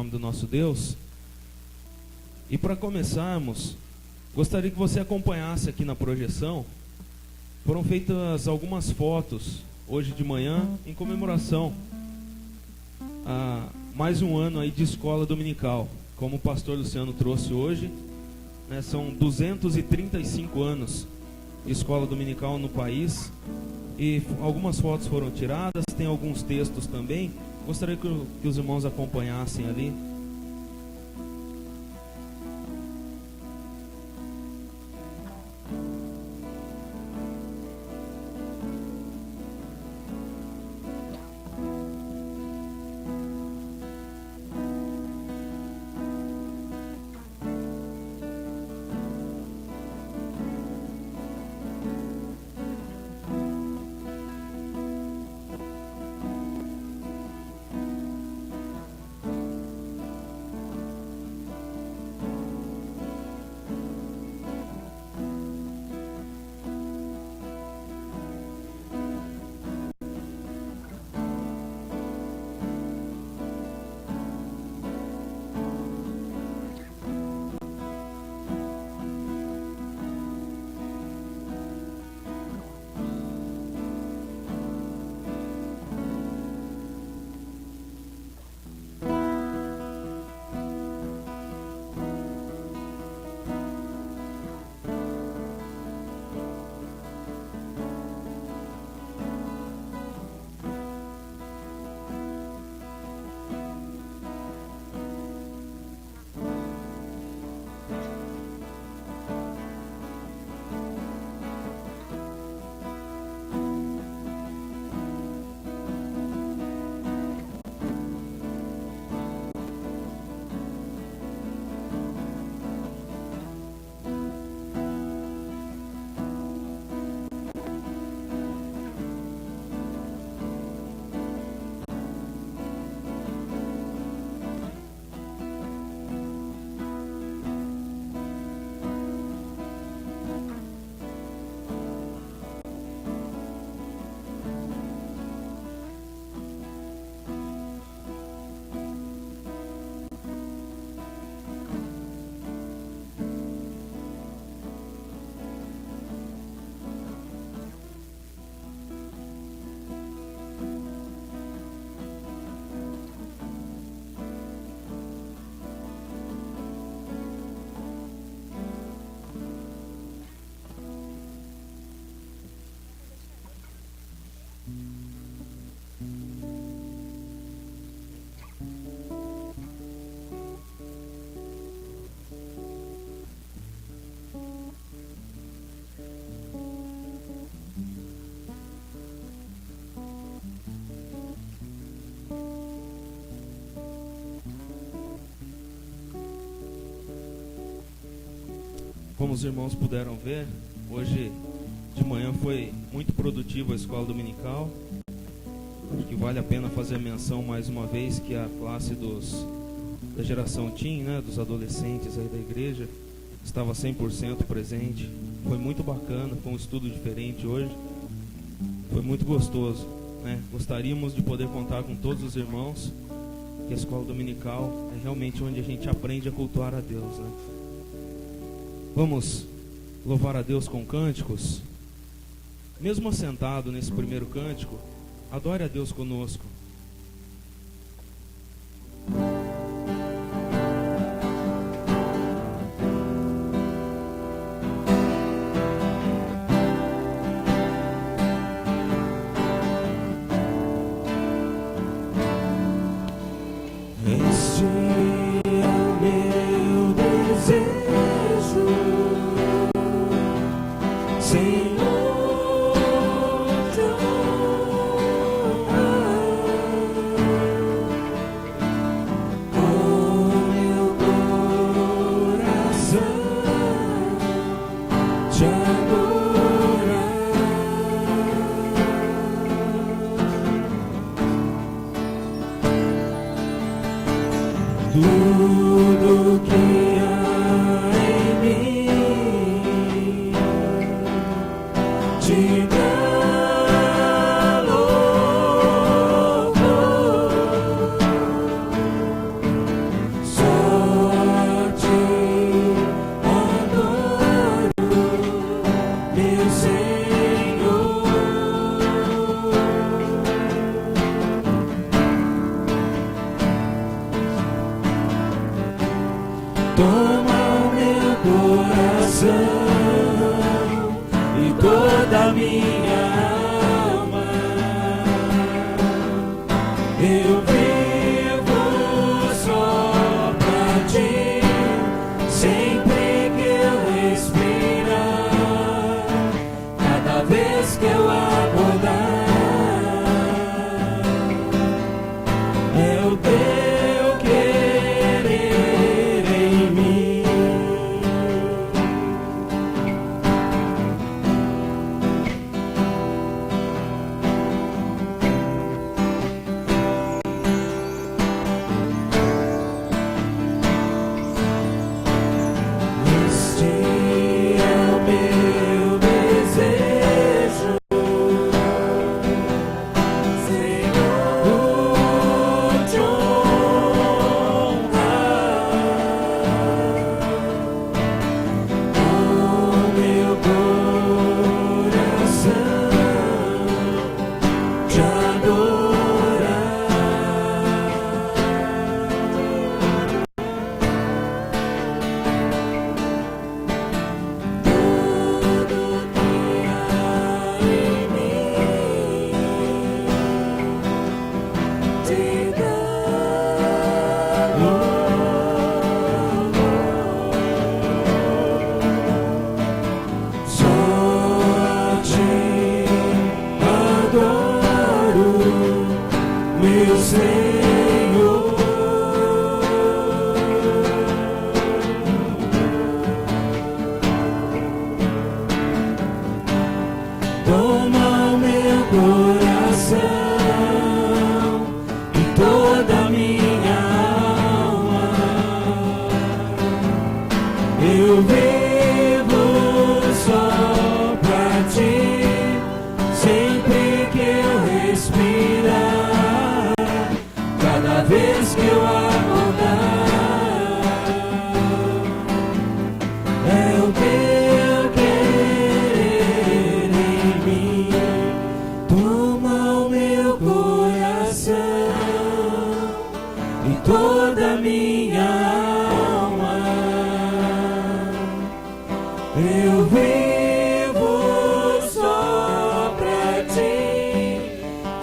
nome do nosso Deus. E para começarmos, gostaria que você acompanhasse aqui na projeção. Foram feitas algumas fotos hoje de manhã em comemoração a mais um ano aí de escola dominical. Como o pastor Luciano trouxe hoje, né, são 235 anos de escola dominical no país. E algumas fotos foram tiradas, tem alguns textos também. Gostaria que os irmãos acompanhassem ali. Como os irmãos puderam ver, hoje de manhã foi muito produtiva a escola dominical. Que vale a pena fazer menção mais uma vez que a classe da geração Teen, né, dos adolescentes aí da igreja, estava 100% presente. Foi muito bacana, foi um estudo diferente hoje. Foi muito gostoso, né? Gostaríamos de poder contar com todos os irmãos, que a escola dominical é realmente onde a gente aprende a cultuar a Deus, né? Vamos louvar a Deus com cânticos. Mesmo assentado nesse primeiro cântico, adore a Deus conosco. Tudo que há em mim te dá louvor. Toma o meu coração e toda a minha alma. Eu vivo só pra ti, sempre que eu respirar, cada vez que eu acordar. É o teu querer em mim. Este é o meu desejo, Senhor, te honrar com meu coração, te adorar. Tudo que há em mim te dá só te adoro, meu Senhor. Toma o meu coração e toda a minha alma. Eu vivo só pra ti, sempre que eu respirar, cada vez que eu acordar. É o teu querer em mim. Toma o meu coração e toda a minha alma. Eu vivo só pra ti,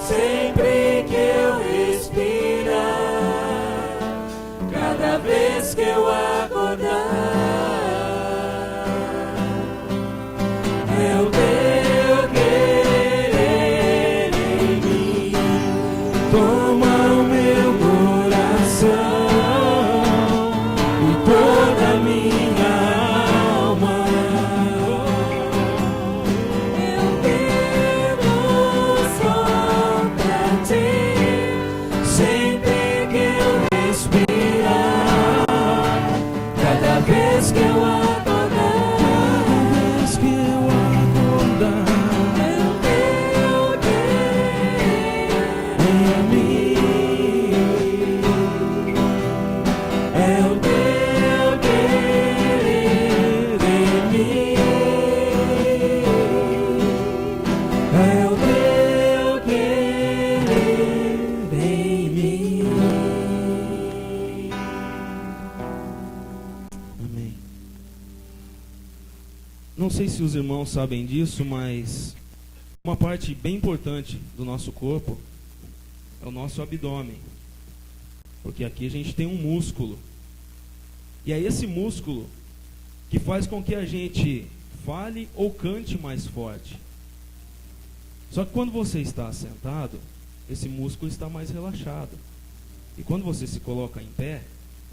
sempre que eu respirar, cada vez que eu acordar. É o teu querer em mim. Toma o meu coração e toda a minha alma. Eu vivo só pra ti, sempre que eu respirar, cada vez que eu acordar. É o teu querer em mim. É o teu querer em mim. É o teu querer em mim. Amém. Não sei se os irmãos sabem disso, mas uma parte bem importante do nosso corpo é o nosso abdômen. Porque aqui a gente tem um músculo. E é esse músculo que faz com que a gente fale ou cante mais forte. Só que quando você está sentado, esse músculo está mais relaxado. E quando você se coloca em pé,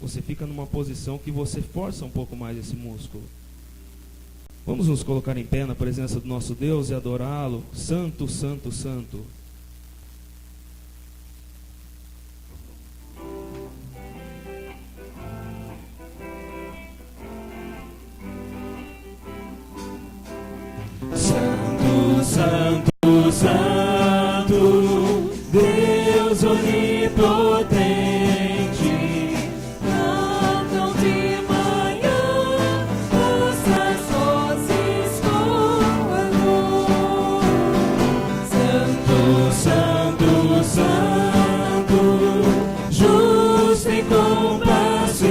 você fica numa posição que você força um pouco mais esse músculo. Vamos nos colocar em pé na presença do nosso Deus e adorá-lo. Santo, santo, santo. Santo, santo, santo, Deus onipotente, cantam de manhã as vozes com amor. Santo, santo, santo, justo e compassivo,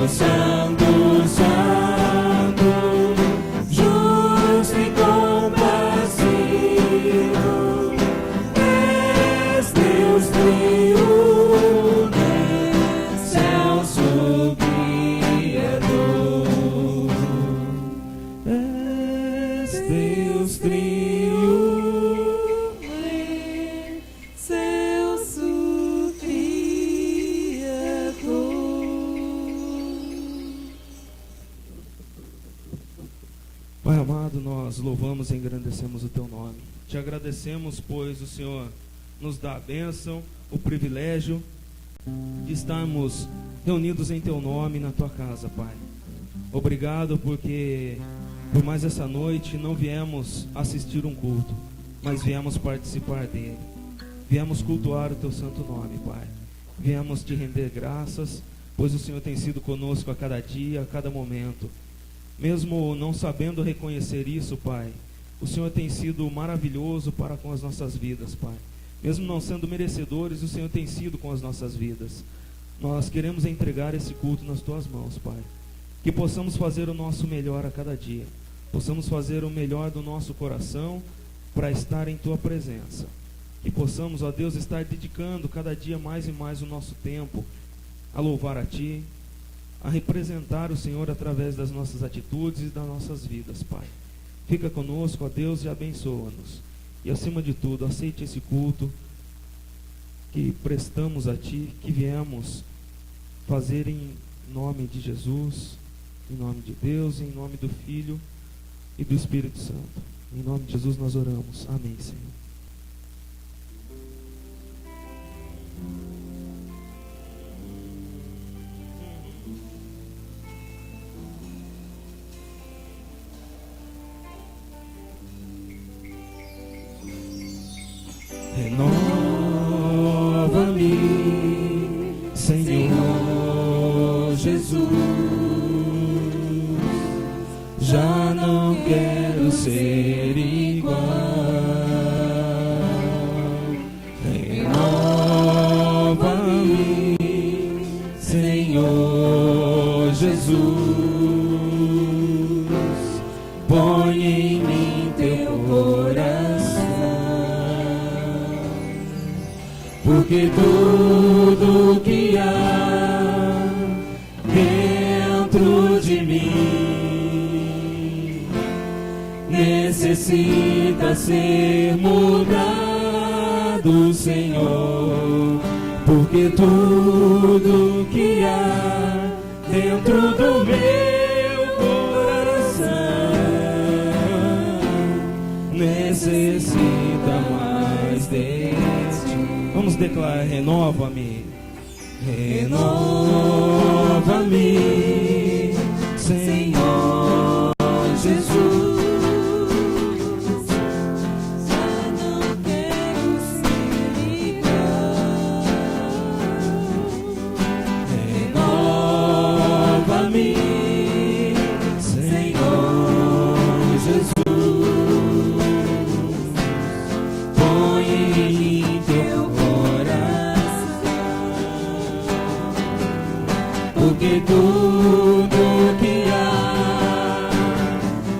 Santo, Santo, justo e compassivo, és Deus triuno, excelso Criador, és Deus triuno, excelso Criador. Pai amado, nós louvamos e engrandecemos o Teu nome. Te agradecemos, pois o Senhor nos dá a bênção, o privilégio de estarmos reunidos em Teu nome na Tua casa, Pai. Obrigado porque por mais essa noite não viemos assistir um culto, mas viemos participar dele. Viemos cultuar o Teu santo nome, Pai. Viemos Te render graças, pois o Senhor tem sido conosco a cada dia, a cada momento. Mesmo não sabendo reconhecer isso, Pai, o Senhor tem sido maravilhoso para com as nossas vidas, Pai. Mesmo não sendo merecedores, o Senhor tem sido com as nossas vidas. Nós queremos entregar esse culto nas Tuas mãos, Pai. Que possamos fazer o nosso melhor a cada dia. Possamos fazer o melhor do nosso coração para estar em Tua presença. Que possamos, ó Deus, estar dedicando cada dia mais e mais o nosso tempo a louvar a Ti, a representar o Senhor através das nossas atitudes e das nossas vidas, Pai. Fica conosco, ó Deus, e abençoa-nos. E acima de tudo, aceite esse culto que prestamos a Ti, que viemos fazer em nome de Jesus, em nome de Deus, em nome do Filho e do Espírito Santo. Em nome de Jesus nós oramos. Amém, Senhor. Renova-me, Senhor Jesus, já não quero ser igual. Renova-me, Senhor Jesus, põe em mim Teu coração, porque tudo que há dentro de mim necessita ser mudado, Senhor, porque tudo que há dentro do meu coração necessita mais de Ti. Vamos declarar: renova-me. Renova-me, Senhor Jesus, já não quero ser igual. Renova-me, Senhor Jesus, põe em mim Teu porque tudo que há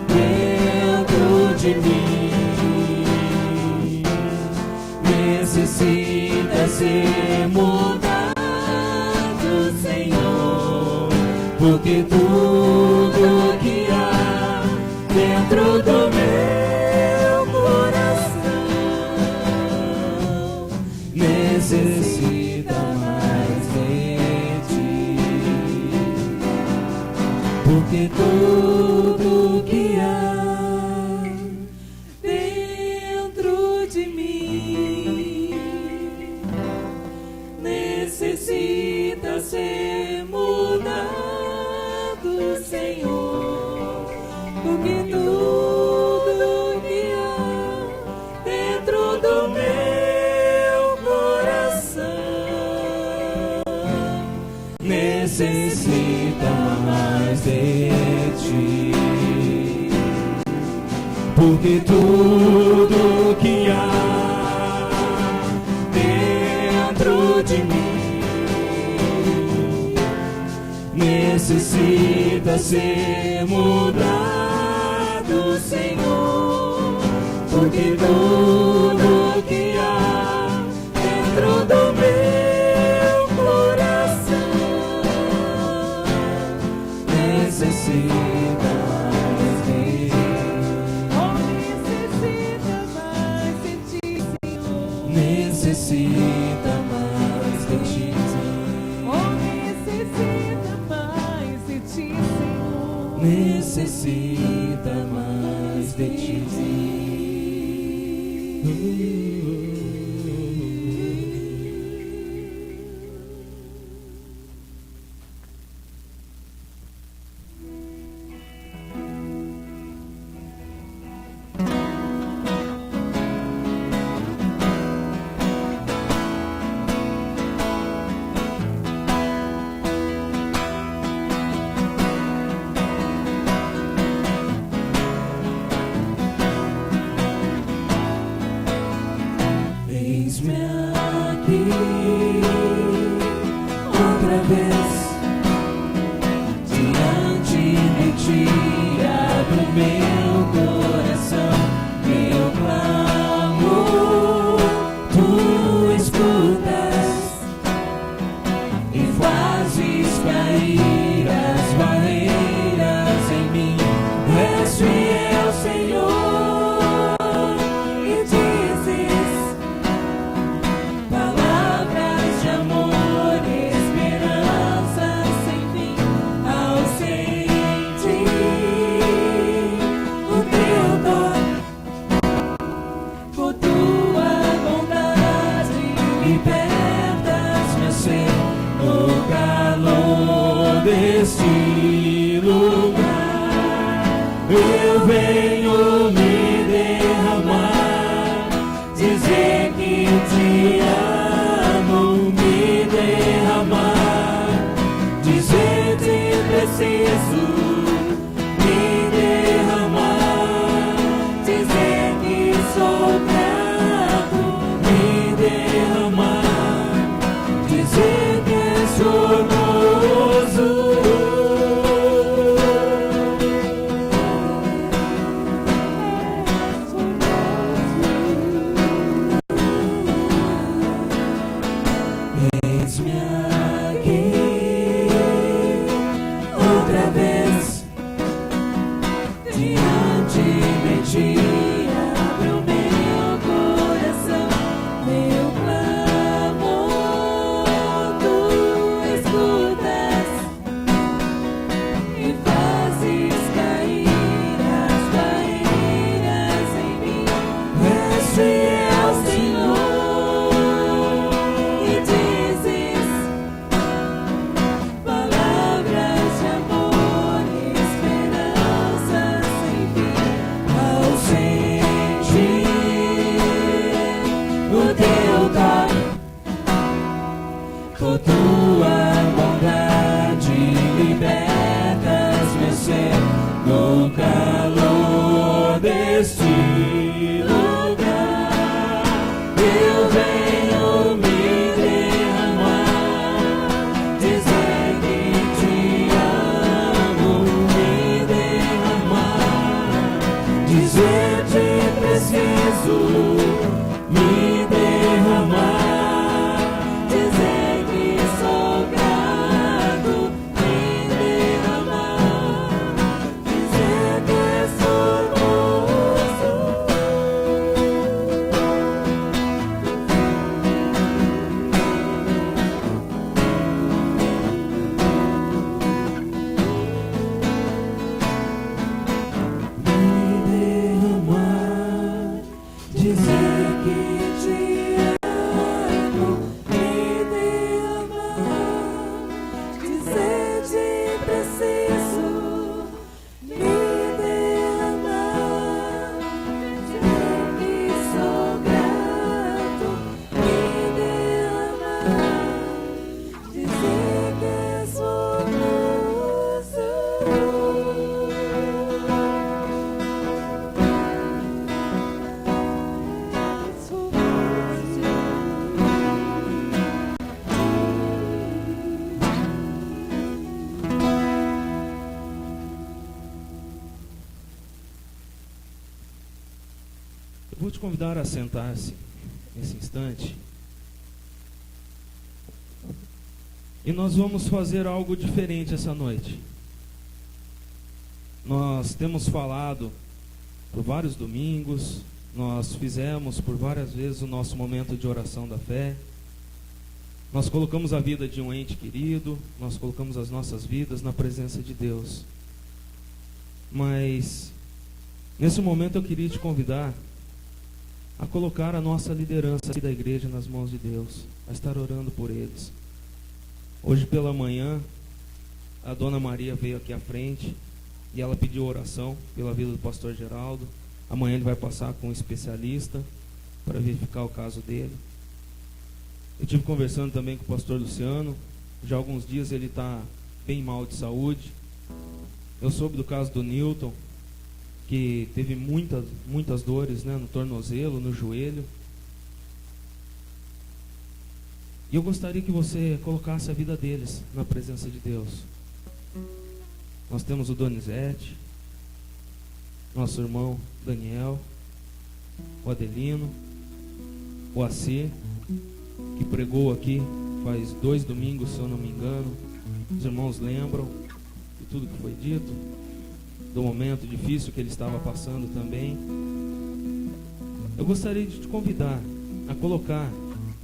dentro de mim necessita ser mudado, Senhor, porque tudo que há dentro do meu coração necessita mais de Ti. Porque tudo que há dentro de mim necessita ser mudado, Senhor. Porque tudo que há dentro do meu coração necessita mais de Ti. Porque tudo que há dentro de mim necessita ser mudado, Senhor, porque tudo que há dentro do meu coração necessita mais de ti. Necessita mais de ti, Senhor. Necessita mais de ti. Eis-me aqui outra vez diante de ti, abro meu coração, meu clamor, tu escutas e fazes cair as barreiras em mim. És fiel, Senhor, e dizes palavras de amor, esperança sem fim. Ao sentir o teu toque, por tua bondade libertas meu ser no calor deste lugar. Eu venho me derramar, dizer que te amo, me derramar, dizer que preciso, me derramar, dizer que sou grato, me derramar, dizer que sou formoso. Eis-me aqui outra vez diante de ti, abro meu coração, meu clamor, tu escutas e fazes cair as barreiras em mim. És fiel, Senhor, e dizes palavras de amor, esperança sem fim. Ao sentir o teu toque, por tua bondade libertas meu ser no calor deste lugar. Eu venho me derramar, dizer que te amo, me derramar, dizer que preciso, me derramar, dizer que sou grato, me derramar, dizer que sou moço. Me derramar, dizer vou te convidar a sentar-se nesse instante. E nós vamos fazer algo diferente essa noite. Nós temos falado por vários domingos, nós fizemos por várias vezes o nosso momento de oração da fé. Nós colocamos a vida de um ente querido, nós colocamos as nossas vidas na presença de Deus. Mas, nesse momento eu queria te convidar a colocar a nossa liderança aqui da igreja nas mãos de Deus, a estar orando por eles. Hoje pela manhã, a Dona Maria veio aqui à frente e ela pediu oração pela vida do pastor Geraldo. Amanhã ele vai passar com um especialista para verificar o caso dele. Eu estive conversando também com o pastor Luciano. Já há alguns dias ele está bem mal de saúde. Eu soube do caso do Newton, que teve muitas dores, né, no tornozelo, no joelho. E eu gostaria que você colocasse a vida deles na presença de Deus. Nós temos o Donizete, nosso irmão Daniel, o Adelino, o AC, que pregou aqui faz 2 domingos, se eu não me engano. Os irmãos lembram de tudo que foi dito, do momento difícil que ele estava passando também. Eu gostaria de te convidar a colocar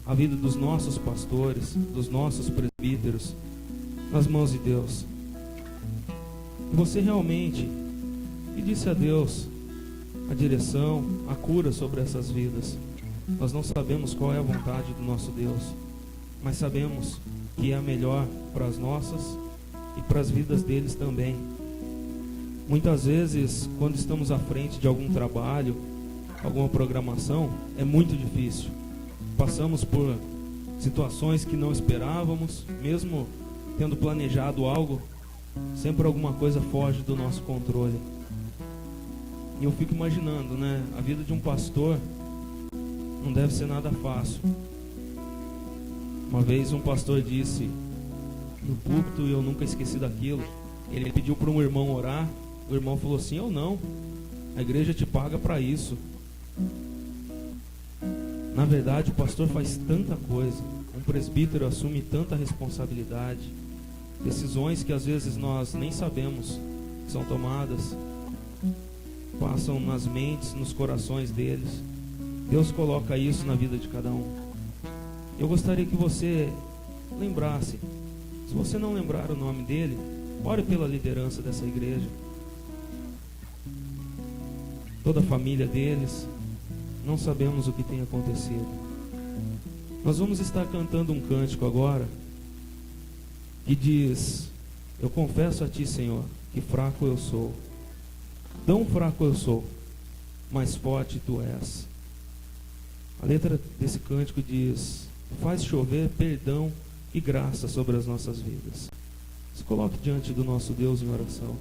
a vida dos nossos pastores, dos nossos presbíteros, nas mãos de Deus. Que você realmente pedisse a Deus a direção, a cura sobre essas vidas. Nós não sabemos qual é a vontade do nosso Deus, mas sabemos que é a melhor para as nossas e para as vidas deles também. Muitas vezes, quando estamos à frente de algum trabalho, alguma programação, é muito difícil. Passamos por situações que não esperávamos, mesmo tendo planejado algo, sempre alguma coisa foge do nosso controle. E eu fico imaginando, né? A vida de um pastor não deve ser nada fácil. Uma vez um pastor disse no púlpito, e eu nunca esqueci daquilo, ele pediu para um irmão orar. O irmão falou assim: eu não, a igreja te paga para isso. Na verdade, o pastor faz tanta coisa, um presbítero assume tanta responsabilidade, decisões que às vezes nós nem sabemos que são tomadas, passam nas mentes, nos corações deles. Deus coloca isso na vida de cada um. Eu gostaria que você lembrasse, se você não lembrar o nome dele, ore pela liderança dessa igreja, toda a família deles. Não sabemos o que tem acontecido. Nós vamos estar cantando um cântico agora que diz: eu confesso a ti, Senhor, que fraco eu sou. Tão fraco eu sou, mas forte tu és. A letra desse cântico diz: faz chover perdão e graça sobre as nossas vidas. Se coloque diante do nosso Deus em oração.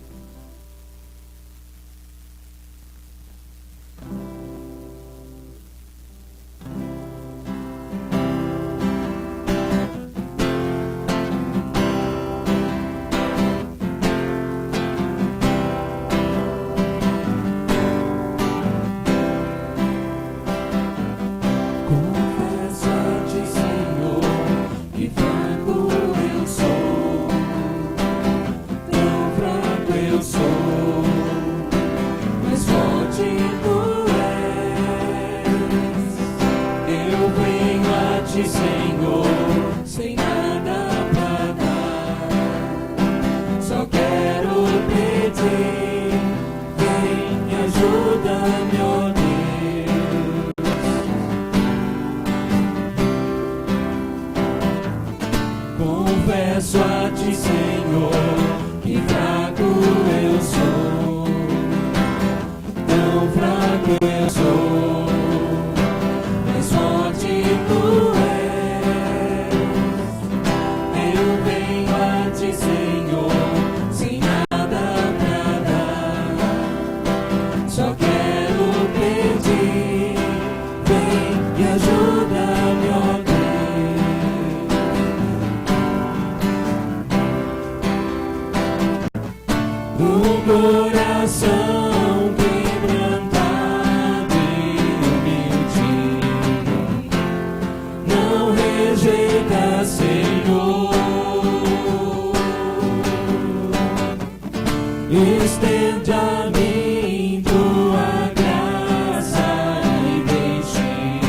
Confesso a ti, Senhor, que fraco eu sou, tão fraco eu sou, mas forte tu és. Eu venho a ti, Senhor, sem nada pra dar, só quero pedir, vem e ajuda-me, ó Deus. Um coração quebrantado e estende a mim tua graça e deixe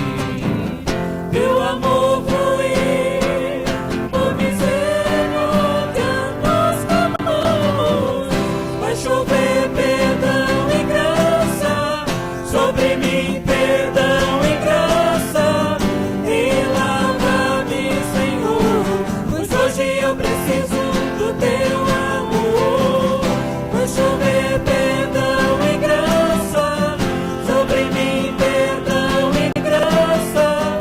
teu amor fluir, por misericórdia nós clamamos. Vai chover perdão e graça sobre mim, perdão e graça, e lava-me, Senhor, pois hoje eu preciso do teu amor. Vai chover perdão e graça sobre mim, perdão e graça,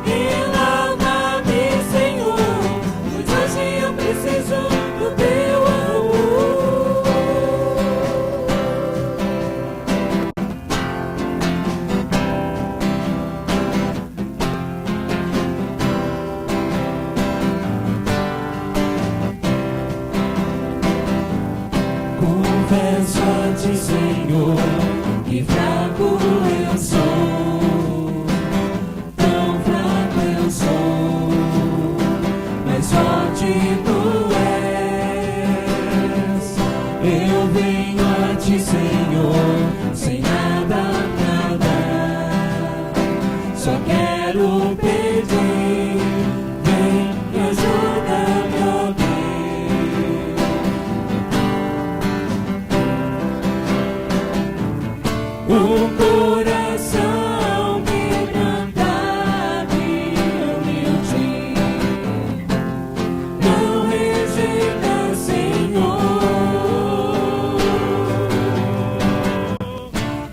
e lava-me, Senhor, pois hoje eu preciso do teu amor. Confesso a ti, Senhor, que fraco eu sou, tão fraco eu sou, mas forte tu és. Eu venho a ti, Senhor, sem nada pra dar, só quero pedir, vem e ajuda-me, ó Deus. Um coração quebrantado e humilde, não rejeita, Senhor.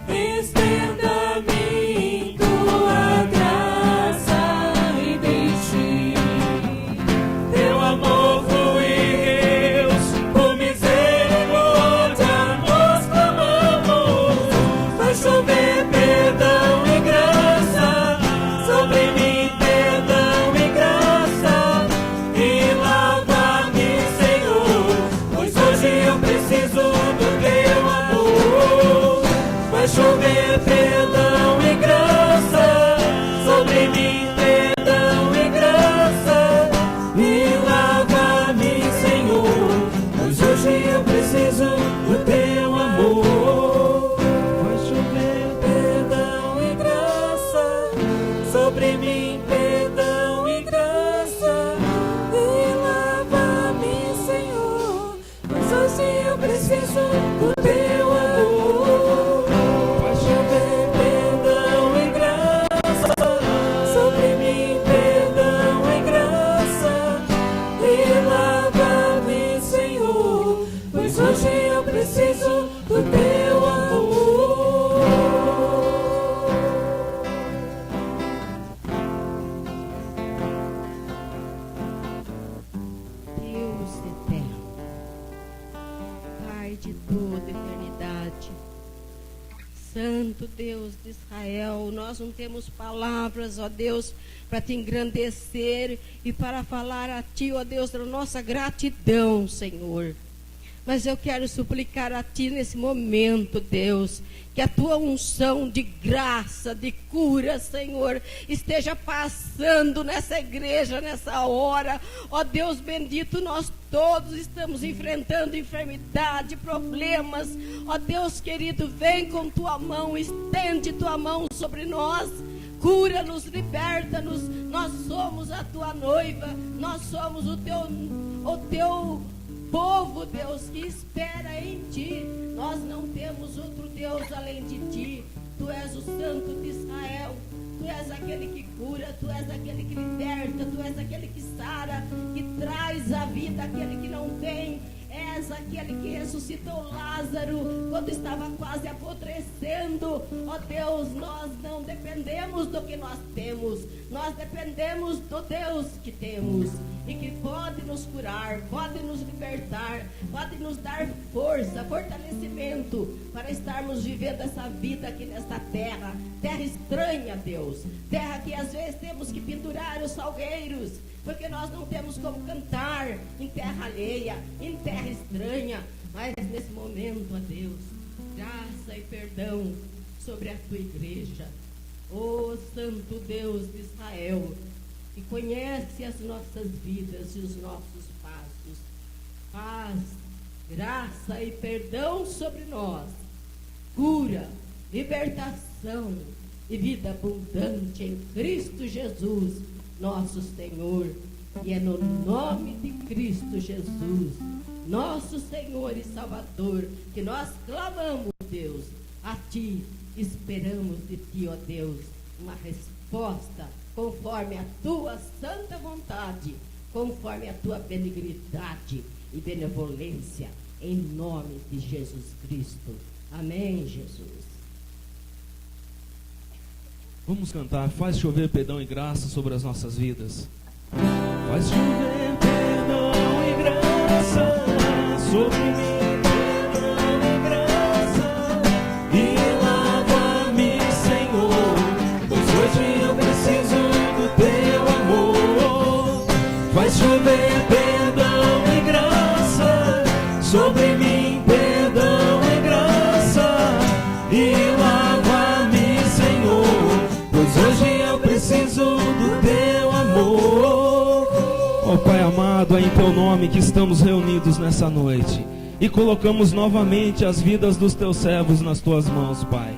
Estenda a mim tua graça e deixe teu amor fluir, Deus, por misericórdia nós clamamos. Vai chover perdão e graça sobre mim, perdão e graça, e lava-me, Senhor, pois hoje eu preciso do teu amor. Vai chover perdão e graça sobre mim, perdão e graça, e lava-me, Senhor, pois hoje eu preciso do teu amor. Vai chover perdão e graça sobre mim, perdão e graça, e lava-me, Senhor, pois hoje eu preciso do teu amor. Vai chover perdão e graça sobre mim, perdão e graça, e lava-me, Senhor, pois hoje eu preciso do teu amor. Deus eterno, Pai de toda eternidade, Santo Deus de Israel, nós não temos palavras, ó Deus, para te engrandecer e para falar a Ti, ó Deus, da nossa gratidão, Senhor. Mas eu quero suplicar a Ti nesse momento, Deus, que a Tua unção de graça, de cura, Senhor, esteja passando nessa igreja, nessa hora. Ó Deus bendito, nós todos estamos enfrentando enfermidade, problemas. Ó Deus querido, vem com Tua mão, estende Tua mão sobre nós. Cura-nos, liberta-nos. Nós somos a Tua noiva, nós somos o Teu povo, Deus, que espera em Ti. Nós não temos outro Deus além de Ti. Tu és o Santo de Israel. Tu és aquele que cura, Tu és aquele que liberta, Tu és aquele que sara, que traz a vida àquele que não tem. És aquele que ressuscitou Lázaro quando estava quase apodrecendo. Ó Deus, nós não dependemos do que nós temos, nós dependemos do Deus que temos e que pode nos curar, pode nos libertar, pode nos dar força, fortalecimento para estarmos vivendo essa vida aqui nesta terra, terra estranha, Deus, terra que às vezes temos que pendurar os salgueiros, porque nós não temos como cantar em terra alheia, em terra estranha. Mas nesse momento, ó Deus, graça e perdão sobre a Tua igreja. Ó Santo Deus de Israel, que conhece as nossas vidas e os nossos passos. Faz graça e perdão sobre nós, cura, libertação e vida abundante em Cristo Jesus, nosso Senhor. E é no nome de Cristo Jesus, nosso Senhor e Salvador, que nós clamamos, Deus, a Ti, esperamos de Ti, ó Deus, uma resposta conforme a Tua santa vontade, conforme a Tua benignidade e benevolência, em nome de Jesus Cristo. Amém, Jesus. Vamos cantar, faz chover perdão e graça sobre as nossas vidas. Faz chover perdão e graça sobre mim, perdão e graça, e lava-me, Senhor, pois hoje eu preciso do Teu amor. Faz chover perdão e graça sobre mim, perdão e graça, e lava-me, Senhor, pois hoje eu preciso do Teu amor. Ó Pai amado, é em Teu nome que estamos reunidos nessa noite e colocamos novamente as vidas dos Teus servos nas Tuas mãos, Pai.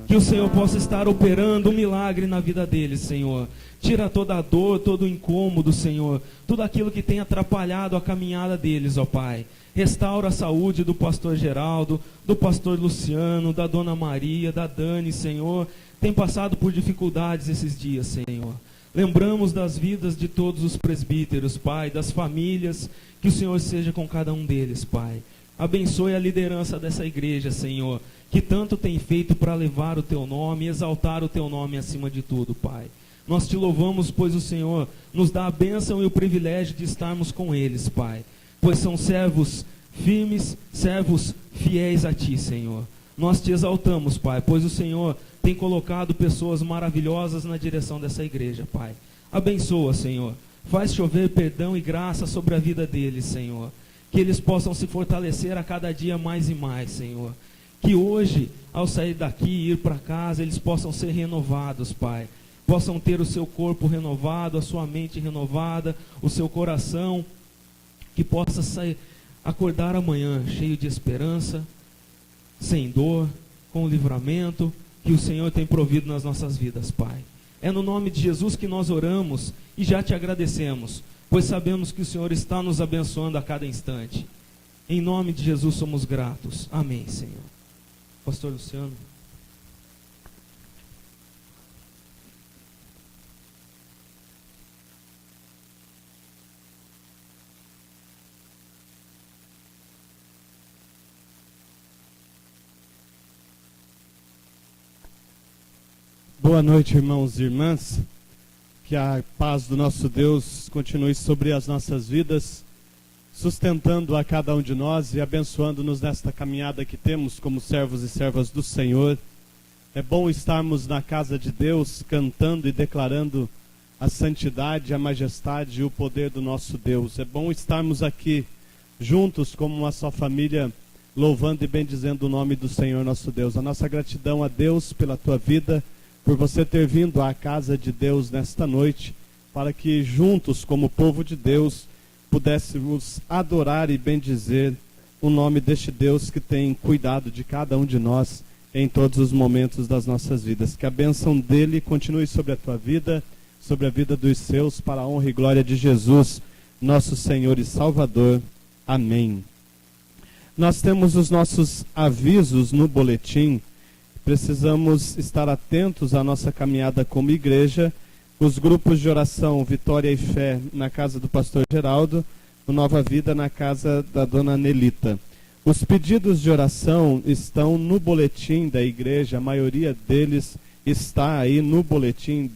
Que o Senhor possa estar operando um milagre na vida deles, Senhor. Tira toda a dor, todo o incômodo, Senhor, tudo aquilo que tem atrapalhado a caminhada deles, ó Pai. Restaura a saúde do pastor Geraldo, do pastor Luciano, da dona Maria, da Dani, Senhor. Tem passado por dificuldades esses dias, Senhor. Lembramos das vidas de todos os presbíteros, Pai, das famílias, que o Senhor seja com cada um deles, Pai. Abençoe a liderança dessa igreja, Senhor, que tanto tem feito para levar o Teu nome e exaltar o Teu nome acima de tudo, Pai. Nós Te louvamos, pois o Senhor nos dá a bênção e o privilégio de estarmos com eles, Pai. Pois são servos firmes, servos fiéis a Ti, Senhor. Nós Te exaltamos, Pai, pois o Senhor tem colocado pessoas maravilhosas na direção dessa igreja, Pai. Abençoa, Senhor. Faz chover perdão e graça sobre a vida deles, Senhor. Que eles possam se fortalecer a cada dia mais e mais, Senhor. Que hoje, ao sair daqui e ir para casa, eles possam ser renovados, Pai. Possam ter o seu corpo renovado, a sua mente renovada, o seu coração, que possa acordar amanhã cheio de esperança, sem dor, com livramento, que o Senhor tem provido nas nossas vidas, Pai. É no nome de Jesus que nós oramos e já Te agradecemos, pois sabemos que o Senhor está nos abençoando a cada instante. Em nome de Jesus somos gratos. Amém, Senhor. Pastor Luciano. Boa noite, irmãos e irmãs. Que a paz do nosso Deus continue sobre as nossas vidas, sustentando a cada um de nós e abençoando-nos nesta caminhada que temos como servos e servas do Senhor. É bom estarmos na casa de Deus, cantando e declarando a santidade, a majestade e o poder do nosso Deus. É bom estarmos aqui juntos como uma só família, louvando e bendizendo o nome do Senhor nosso Deus. A nossa gratidão a Deus pela tua vida, por você ter vindo à casa de Deus nesta noite, para que juntos, como povo de Deus, pudéssemos adorar e bendizer o nome deste Deus que tem cuidado de cada um de nós em todos os momentos das nossas vidas. Que a bênção dele continue sobre a tua vida, sobre a vida dos seus, para a honra e glória de Jesus, nosso Senhor e Salvador. Amém. Nós temos os nossos avisos no boletim. Precisamos estar atentos à nossa caminhada como igreja. Os grupos de oração Vitória e Fé na casa do pastor Geraldo, o Nova Vida na casa da dona Nelita. Os pedidos de oração estão no boletim da igreja, a maioria deles está aí no boletim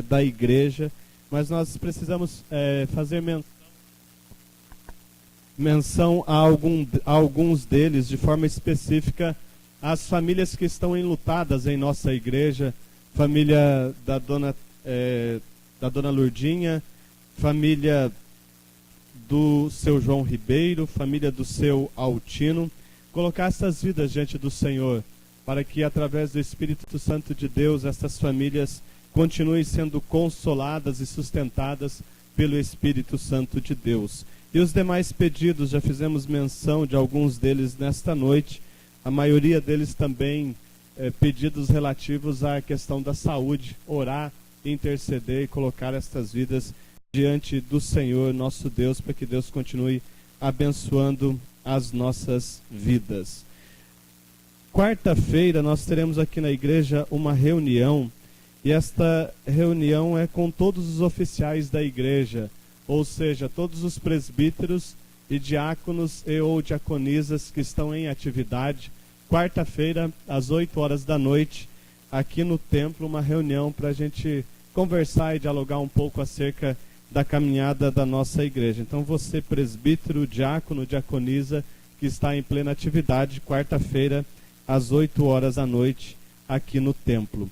da igreja, mas nós precisamos fazer menção a alguns deles de forma específica. As famílias que estão enlutadas em nossa igreja, família da dona Lourdinha, família do seu João Ribeiro, família do seu Altino, colocar essas vidas diante do Senhor, para que através do Espírito Santo de Deus, essas famílias continuem sendo consoladas e sustentadas pelo Espírito Santo de Deus. E os demais pedidos, já fizemos menção de alguns deles nesta noite, a maioria deles também pedidos relativos à questão da saúde, orar, interceder e colocar estas vidas diante do Senhor, nosso Deus, para que Deus continue abençoando as nossas vidas. Quarta-feira nós teremos aqui na igreja uma reunião, e esta reunião é com todos os oficiais da igreja, ou seja, todos os presbíteros e diáconos e ou diaconisas que estão em atividade. Quarta-feira, às 8 horas da noite, aqui no templo, uma reunião para a gente conversar e dialogar um pouco acerca da caminhada da nossa igreja. Então você, presbítero, diácono, diaconisa, que está em plena atividade, quarta-feira, às 8 horas da noite, aqui no templo.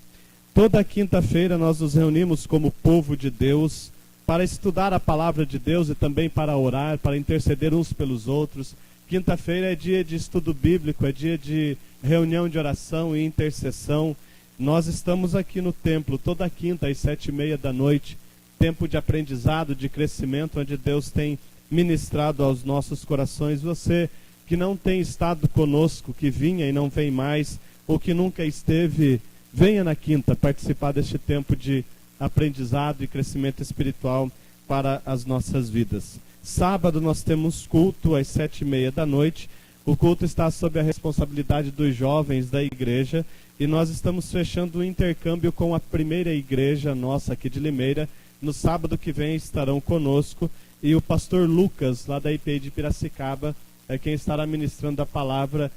Toda quinta-feira nós nos reunimos como povo de Deus para estudar a palavra de Deus e também para orar, para interceder uns pelos outros. Quinta-feira é dia de estudo bíblico, é dia de reunião de oração e intercessão. Nós estamos aqui no templo toda quinta às 7h30 da noite, tempo de aprendizado, de crescimento, onde Deus tem ministrado aos nossos corações. Você que não tem estado conosco, que vinha e não vem mais, ou que nunca esteve, venha na quinta participar deste tempo de aprendizado e crescimento espiritual para as nossas vidas. Sábado nós temos culto às 7h30 da noite. O culto está sob a responsabilidade dos jovens da igreja e nós estamos fechando o intercâmbio com a primeira igreja nossa aqui de Limeira. No sábado que vem estarão conosco e o pastor Lucas, lá da IPI de Piracicaba, é quem estará ministrando a palavra.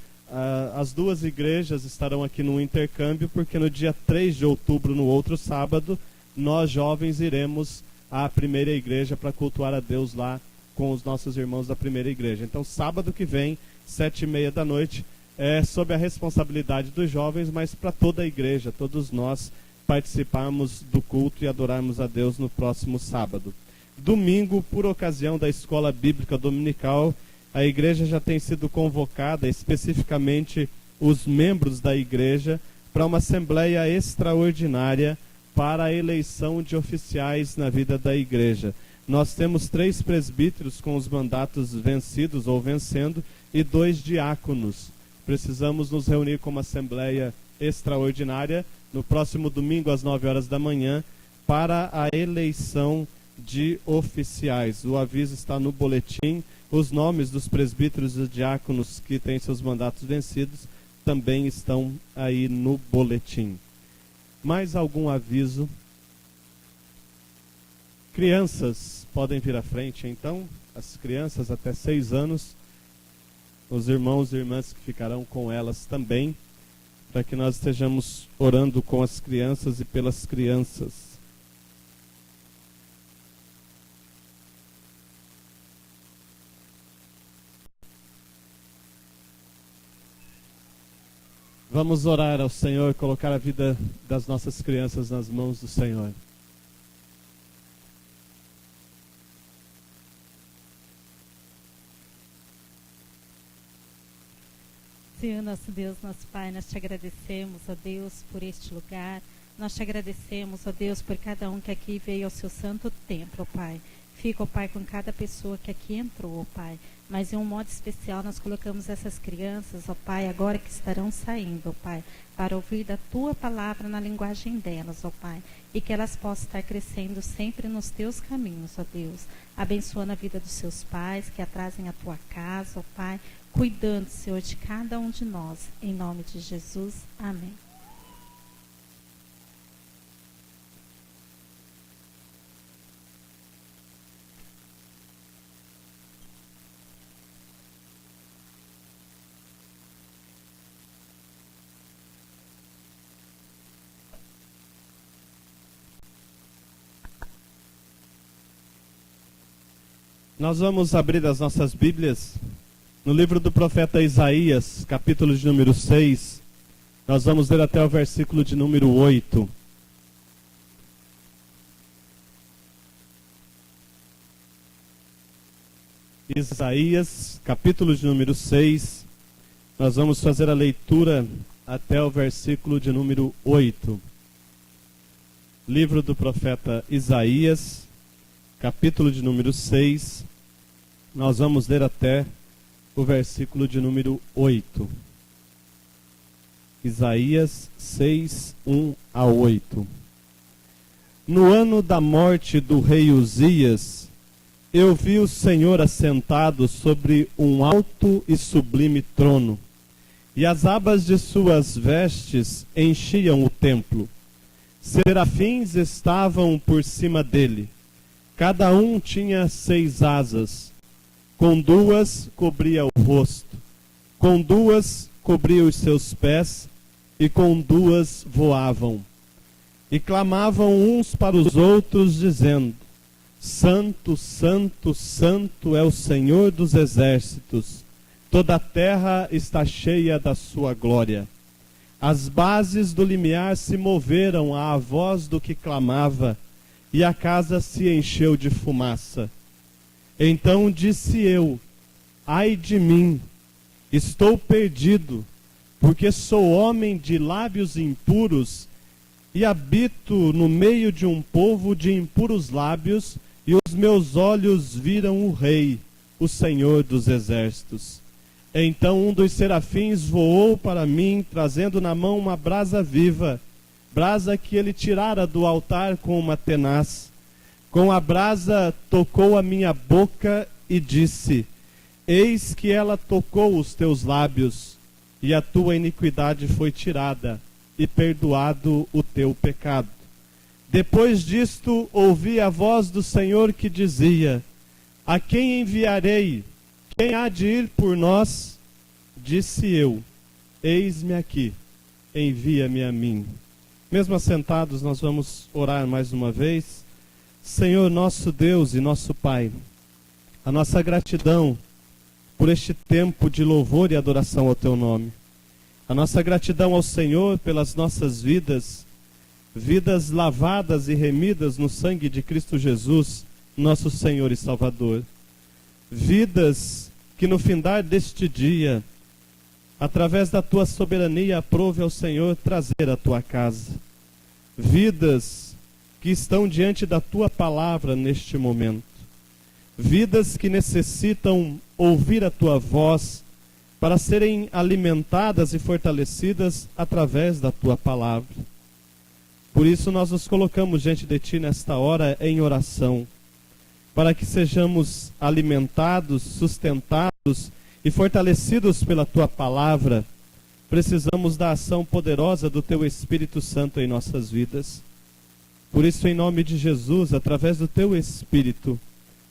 As duas igrejas estarão aqui no intercâmbio, porque no dia 3 de outubro, no outro sábado, nós jovens iremos à primeira igreja para cultuar a Deus lá com os nossos irmãos da primeira igreja. Então, sábado que vem, 7h30 da noite, é sob a responsabilidade dos jovens, mas para toda a igreja, todos nós participarmos do culto e adorarmos a Deus no próximo sábado. Domingo, por ocasião da escola bíblica dominical, a igreja já tem sido convocada, especificamente os membros da igreja, para uma assembleia extraordinária para a eleição de oficiais na vida da igreja. Nós temos 3 presbíteros com os mandatos vencidos ou vencendo e 2 diáconos. Precisamos nos reunir como assembleia extraordinária no próximo domingo às 9 horas da manhã para a eleição de oficiais. O aviso está no boletim. Os nomes dos presbíteros e diáconos que têm seus mandatos vencidos também estão aí no boletim. Mais algum aviso? Crianças podem vir à frente, então. As crianças até 6 anos. Os irmãos e irmãs que ficarão com elas também, para que nós estejamos orando com as crianças e pelas crianças. Vamos orar ao Senhor, colocar a vida das nossas crianças nas mãos do Senhor. Senhor, nosso Deus, nosso Pai, nós te agradecemos, ó Deus, por este lugar. Nós te agradecemos, ó Deus, por cada um que aqui veio ao seu santo templo, ó Pai. Fica, ó Pai, com cada pessoa que aqui entrou, ó Pai. Mas em um modo especial nós colocamos essas crianças, ó Pai, agora que estarão saindo, ó Pai, para ouvir da Tua palavra na linguagem delas, ó Pai. E que elas possam estar crescendo sempre nos Teus caminhos, ó Deus. Abençoando a vida dos seus pais, que atrasem a Tua casa, ó Pai. Cuidando, Senhor, de cada um de nós. Em nome de Jesus. Amém. Nós vamos abrir as nossas Bíblias no livro do profeta Isaías, capítulo de número 6. Nós vamos ler até o versículo de número 8. Isaías, capítulo de número 6. Nós vamos fazer a leitura até o versículo de número 8. Livro do profeta Isaías, capítulo de número 6, Nós vamos ler até o versículo de número 8. Isaías 6, 1 a 8. No ano da morte do rei Uzias, eu vi o Senhor assentado sobre um alto e sublime trono, e as abas de suas vestes enchiam o templo. Serafins estavam por cima dele. Cada um tinha 6 asas. Com 2 cobria o rosto, com 2 cobria os seus pés, e com 2 voavam. E clamavam uns para os outros, dizendo: Santo, Santo, Santo é o Senhor dos exércitos. Toda a terra está cheia da sua glória. As bases do limiar se moveram à voz do que clamava, e a casa se encheu de fumaça. Então disse eu: ai de mim, estou perdido, porque sou homem de lábios impuros, e habito no meio de um povo de impuros lábios, e os meus olhos viram o Rei, o Senhor dos exércitos. Então um dos serafins voou para mim, trazendo na mão uma brasa viva, brasa que ele tirara do altar com uma tenaz. Com a brasa tocou a minha boca e disse: eis que ela tocou os teus lábios, e a tua iniquidade foi tirada, e perdoado o teu pecado. Depois disto ouvi a voz do Senhor que dizia: a quem enviarei? Quem há de ir por nós? Disse eu: eis-me aqui, envia-me a mim. Mesmo assentados, nós vamos orar mais uma vez. Senhor nosso Deus e nosso Pai, a nossa gratidão por este tempo de louvor e adoração ao Teu nome. A nossa gratidão ao Senhor pelas nossas vidas, vidas lavadas e remidas no sangue de Cristo Jesus, nosso Senhor e Salvador. Vidas que no findar deste dia, através da Tua soberania, aprove ao Senhor trazer à Tua casa. Vidas que estão diante da Tua palavra neste momento. Vidas que necessitam ouvir a Tua voz para serem alimentadas e fortalecidas através da Tua palavra. Por isso nós nos colocamos diante de Ti nesta hora em oração, para que sejamos alimentados, sustentados e fortalecidos pela Tua palavra. Precisamos da ação poderosa do Teu Espírito Santo em nossas vidas. Por isso, em nome de Jesus, através do Teu Espírito,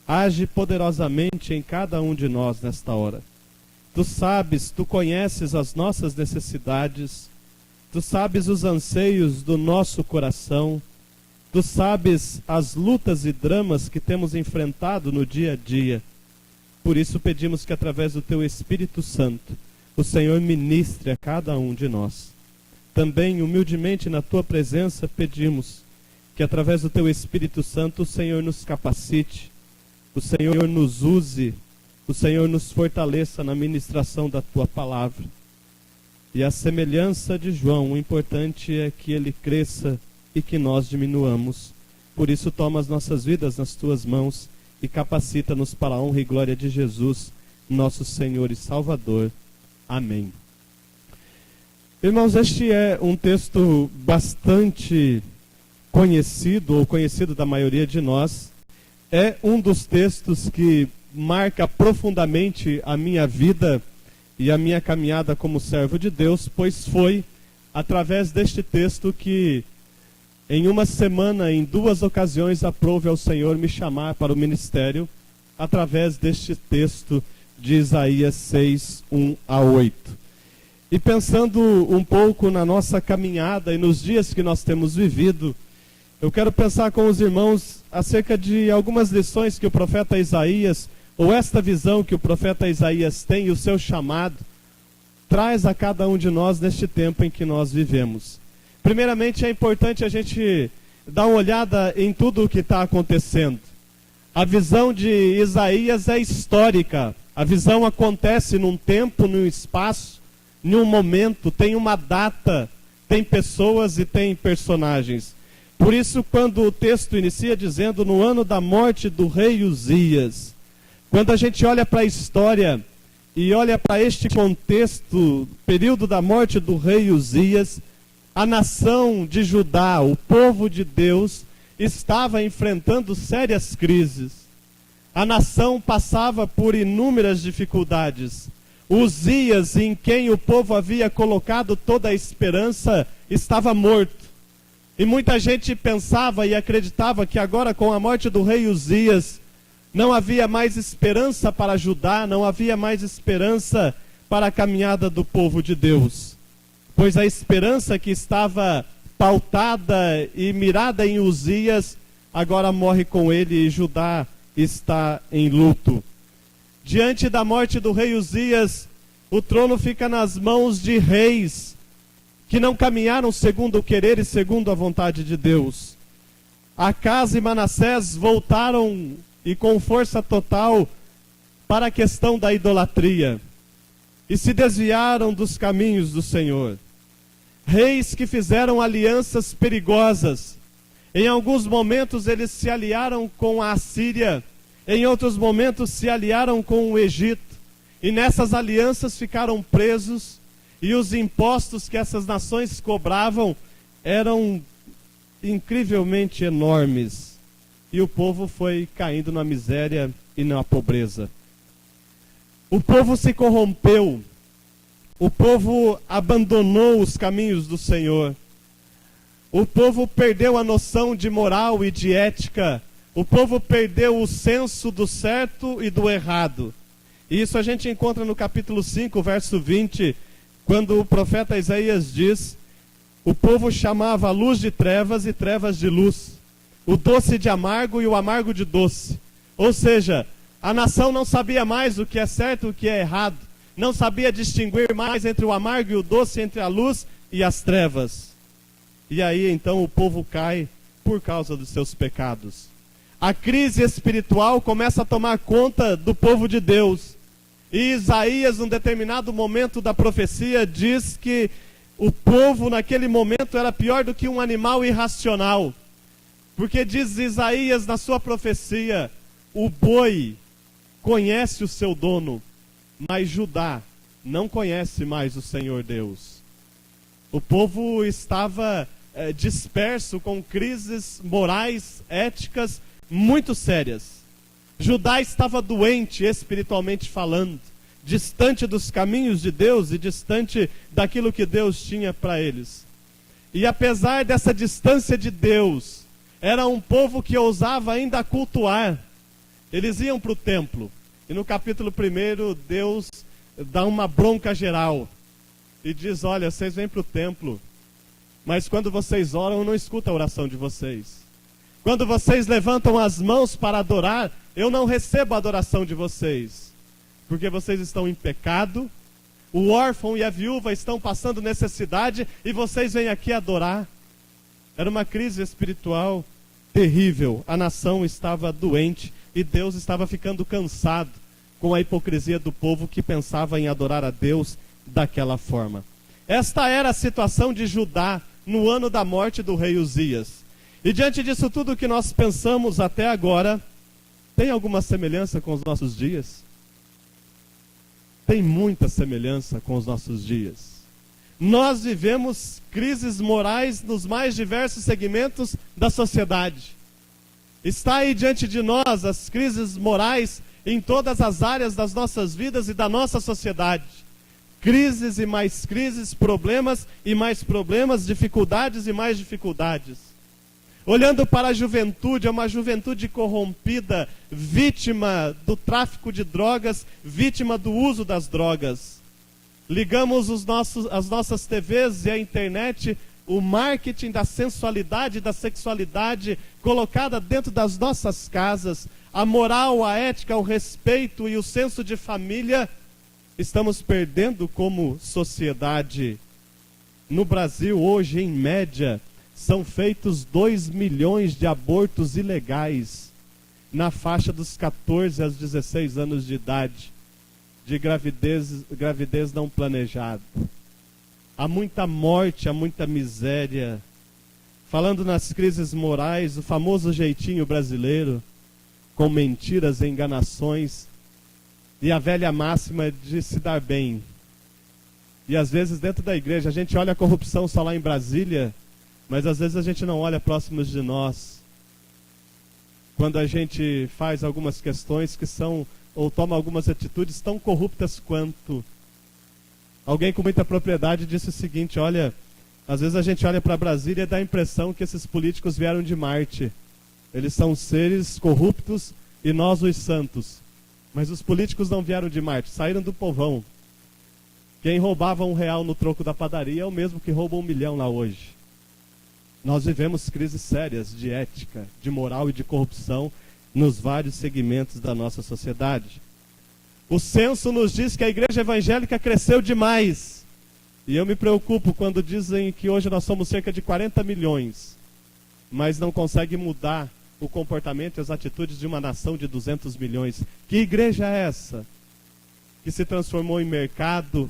age poderosamente em cada um de nós nesta hora. Tu sabes, Tu conheces as nossas necessidades, Tu sabes os anseios do nosso coração, Tu sabes as lutas e dramas que temos enfrentado no dia a dia. Por isso pedimos que através do Teu Espírito Santo, o Senhor ministre a cada um de nós. Também, humildemente na Tua presença, pedimos que através do Teu Espírito Santo o Senhor nos capacite, o Senhor nos use, o Senhor nos fortaleça na ministração da Tua palavra. E a semelhança de João, o importante é que ele cresça e que nós diminuamos. Por isso toma as nossas vidas nas Tuas mãos e capacita-nos para a honra e glória de Jesus, nosso Senhor e Salvador. Amém. Irmãos, este é um texto bastante conhecido, ou conhecido da maioria de nós. É um dos textos que marca profundamente a minha vida e a minha caminhada como servo de Deus, pois foi através deste texto que, em uma semana, em 2 ocasiões, aprove ao Senhor me chamar para o ministério, através deste texto de Isaías 6, 1 a 8. E pensando um pouco na nossa caminhada e nos dias que nós temos vivido, eu quero pensar com os irmãos acerca de algumas lições que o profeta Isaías, ou esta visão que o profeta Isaías tem e o seu chamado, traz a cada um de nós neste tempo em que nós vivemos. Primeiramente, é importante a gente dar uma olhada em tudo o que está acontecendo. A visão de Isaías é histórica. A visão acontece num tempo, num espaço, num momento, tem uma data, tem pessoas e tem personagens. Por isso, quando o texto inicia dizendo no ano da morte do rei Uzias, Quando a gente olha para a história e olha para este contexto, período da morte do rei Uzias, a nação de Judá, o povo de Deus, estava enfrentando sérias crises. A nação passava por inúmeras dificuldades. Uzias, em quem o povo havia colocado toda a esperança, estava morto. E muita gente pensava e acreditava que agora, com a morte do rei Uzias, não havia mais esperança para Judá, não havia mais esperança para a caminhada do povo de Deus. Pois a esperança que estava pautada e mirada em Uzias, agora morre com ele e Judá está em luto. Diante da morte do rei Uzias, o trono fica nas mãos de reis que não caminharam segundo o querer e segundo a vontade de Deus. Acaz e Manassés voltaram e com força total para a questão da idolatria e se desviaram dos caminhos do Senhor. Reis que fizeram alianças perigosas. Em alguns momentos eles se aliaram com a Assíria, em outros momentos se aliaram com o Egito, e nessas alianças ficaram presos, e os impostos que essas nações cobravam eram incrivelmente enormes, e o povo foi caindo na miséria e na pobreza. O povo se corrompeu, o povo abandonou os caminhos do Senhor. O povo perdeu a noção de moral e de ética. O povo perdeu o senso do certo e do errado. E isso a gente encontra no capítulo 5, verso 20, quando o profeta Isaías diz: o povo chamava a luz de trevas e trevas de luz, o doce de amargo e o amargo de doce. Ou seja, a nação não sabia mais o que é certo e o que é errado. Não sabia distinguir mais entre o amargo e o doce, entre a luz e as trevas. E aí então o povo cai por causa dos seus pecados. A crise espiritual começa a tomar conta do povo de Deus. E Isaías, num determinado momento da profecia, diz que o povo naquele momento era pior do que um animal irracional. Porque diz Isaías na sua profecia: o boi conhece o seu dono, mas Judá não conhece mais o Senhor Deus. O povo estava disperso com crises morais, éticas muito sérias. Judá estava doente espiritualmente falando, distante dos caminhos de Deus e distante daquilo que Deus tinha para eles. E apesar dessa distância de Deus, era um povo que ousava ainda cultuar. Eles iam para o templo. E no capítulo 1, Deus dá uma bronca geral. E diz: olha, vocês vêm para o templo, mas quando vocês oram, eu não escuto a oração de vocês. Quando vocês levantam as mãos para adorar, eu não recebo a adoração de vocês. Porque vocês estão em pecado, o órfão e a viúva estão passando necessidade, e vocês vêm aqui adorar. Era uma crise espiritual terrível. A nação estava doente e Deus estava ficando cansado com a hipocrisia do povo que pensava em adorar a Deus daquela forma. Esta era a situação de Judá no ano da morte do rei Uzias. E diante disso tudo que nós pensamos até agora, tem alguma semelhança com os nossos dias? Tem muita semelhança com os nossos dias. Nós vivemos crises morais nos mais diversos segmentos da sociedade. Está aí diante de nós as crises morais em todas as áreas das nossas vidas e da nossa sociedade. Crises e mais crises, problemas e mais problemas, dificuldades e mais dificuldades. Olhando para a juventude, é uma juventude corrompida, vítima do tráfico de drogas, vítima do uso das drogas. Ligamos as nossas TVs e a internet, o marketing da sensualidade e da sexualidade colocada dentro das nossas casas, a moral, a ética, o respeito e o senso de família, estamos perdendo como sociedade. No Brasil, hoje, em média, são feitos 2 milhões de abortos ilegais na faixa dos 14 aos 16 anos de idade, de gravidez não planejada. Há muita morte, há muita miséria. Falando nas crises morais, o famoso jeitinho brasileiro, com mentiras e enganações, e a velha máxima de se dar bem. E às vezes dentro da igreja a gente olha a corrupção só lá em Brasília, mas às vezes a gente não olha próximos de nós. Quando a gente faz algumas questões que são, ou toma algumas atitudes tão corruptas quanto. Alguém com muita propriedade disse o seguinte: olha, às vezes a gente olha para Brasília e dá a impressão que esses políticos vieram de Marte. Eles são seres corruptos e nós os santos. Mas os políticos não vieram de Marte, saíram do povão. Quem roubava R$1 no troco da padaria é o mesmo que rouba 1 milhão lá hoje. Nós vivemos crises sérias de ética, de moral e de corrupção nos vários segmentos da nossa sociedade. O censo nos diz que a igreja evangélica cresceu demais. E eu me preocupo quando dizem que hoje nós somos cerca de 40 milhões, mas não conseguem mudar o comportamento e as atitudes de uma nação de 200 milhões. Que igreja é essa? Que se transformou em mercado,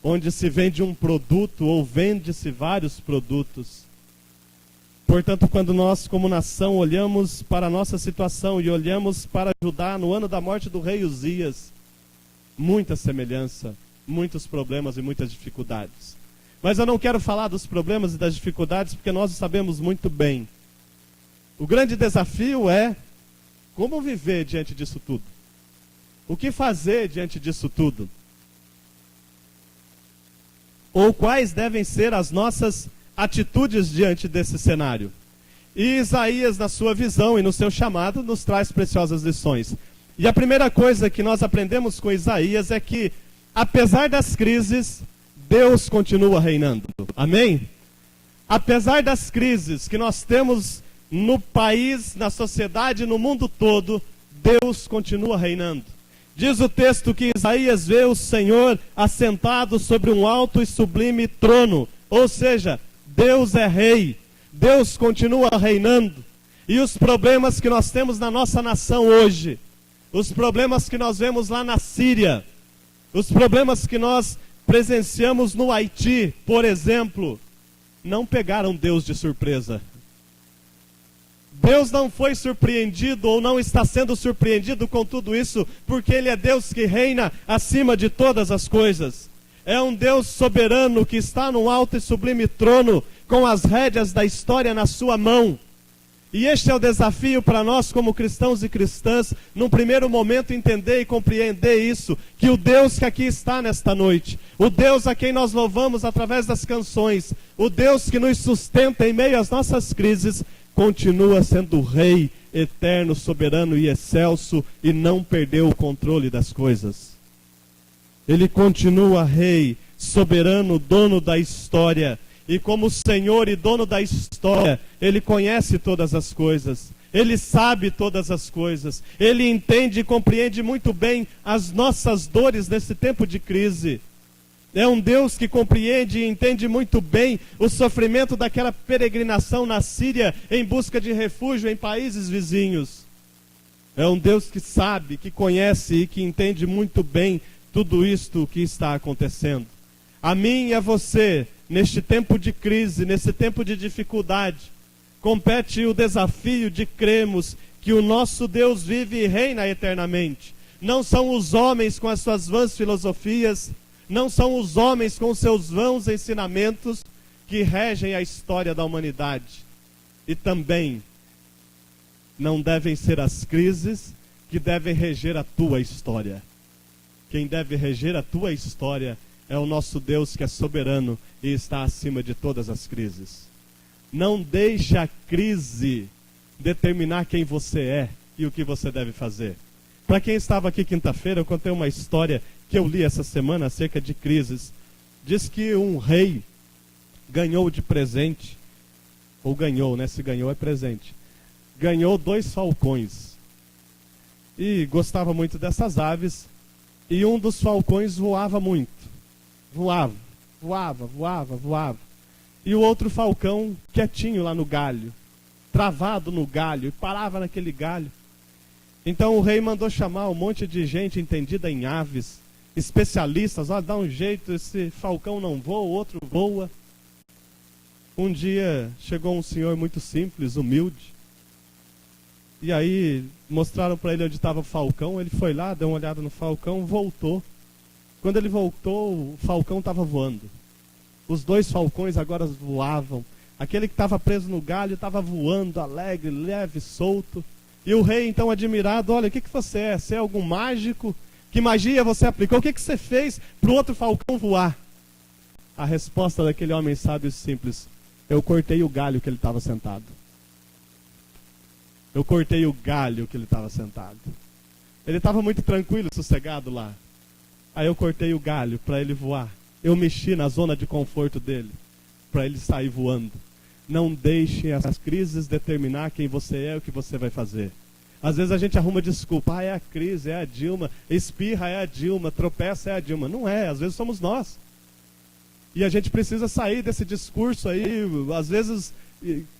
onde se vende um produto ou vende-se vários produtos. Portanto, quando nós, como nação, olhamos para a nossa situação e olhamos para Judá no ano da morte do rei Uzias, muita semelhança, muitos problemas e muitas dificuldades. Mas eu não quero falar dos problemas e das dificuldades, porque nós sabemos muito bem. O grande desafio é como viver diante disso tudo. O que fazer diante disso tudo? Ou quais devem ser as nossas atitudes diante desse cenário? E Isaías, na sua visão e no seu chamado, nos traz preciosas lições. E a primeira coisa que nós aprendemos com Isaías é que, apesar das crises, Deus continua reinando. Amém? Apesar das crises que nós temos no país, na sociedade, no mundo todo, Deus continua reinando. Diz o texto que Isaías vê o Senhor assentado sobre um alto e sublime trono. Ou seja, Deus é rei. Deus continua reinando. E os problemas que nós temos na nossa nação hoje, os problemas que nós vemos lá na Síria, os problemas que nós presenciamos no Haiti, por exemplo, não pegaram Deus de surpresa. Deus não foi surpreendido ou não está sendo surpreendido com tudo isso, porque Ele é Deus que reina acima de todas as coisas. É um Deus soberano que está num alto e sublime trono, com as rédeas da história na sua mão. E este é o desafio para nós como cristãos e cristãs, num primeiro momento entender e compreender isso, que o Deus que aqui está nesta noite, o Deus a quem nós louvamos através das canções, o Deus que nos sustenta em meio às nossas crises, continua sendo Rei, eterno, soberano e excelso, e não perdeu o controle das coisas. Ele continua Rei, soberano, dono da história. E como Senhor e dono da história, Ele conhece todas as coisas. Ele sabe todas as coisas. Ele entende e compreende muito bem as nossas dores nesse tempo de crise. É um Deus que compreende e entende muito bem o sofrimento daquela peregrinação na Síria em busca de refúgio em países vizinhos. É um Deus que sabe, que conhece e que entende muito bem tudo isto que está acontecendo. A mim e a você, neste tempo de crise, nesse tempo de dificuldade, compete o desafio de crermos que o nosso Deus vive e reina eternamente. Não são os homens com as suas vãs filosofias, não são os homens com seus vãos ensinamentos que regem a história da humanidade. E também não devem ser as crises que devem reger a tua história. Quem deve reger a tua história é o nosso Deus que é soberano e está acima de todas as crises. Não deixe a crise determinar quem você é e o que você deve fazer. Para quem estava aqui quinta-feira, eu contei uma história que eu li essa semana acerca de crises. Diz que um rei ganhou de presente, ou ganhou, né? Se ganhou é presente. Ganhou 2 falcões. E gostava muito dessas aves. E um dos falcões voava muito. Voava. E o outro falcão quietinho lá no galho. Travado no galho. E parava naquele galho. Então o rei mandou chamar um monte de gente entendida em aves. Especialistas, dá um jeito, esse falcão não voa, o outro voa. Um dia chegou um senhor muito simples, humilde, E aí mostraram para ele onde estava o falcão, ele foi lá, deu uma olhada no falcão, voltou. Quando ele voltou, o falcão estava voando. Os 2 falcões agora voavam. Aquele que estava preso no galho estava voando, alegre, leve, solto. E o rei, então, admirado, olha, o que você é? Você é algum mágico? Que magia você aplicou? O que você fez para o outro falcão voar? A resposta daquele homem sábio e simples: eu cortei o galho que ele estava sentado. Eu cortei o galho que ele estava sentado. Ele estava muito tranquilo, sossegado lá. Aí eu cortei o galho para ele voar. Eu mexi na zona de conforto dele, para ele sair voando. Não deixem as crises determinar quem você é e o que você vai fazer. Às vezes a gente arruma desculpa. É a crise, é a Dilma. Espirra, é a Dilma. Tropeça, é a Dilma. Não é, às vezes somos nós. E a gente precisa sair desse discurso aí, às vezes,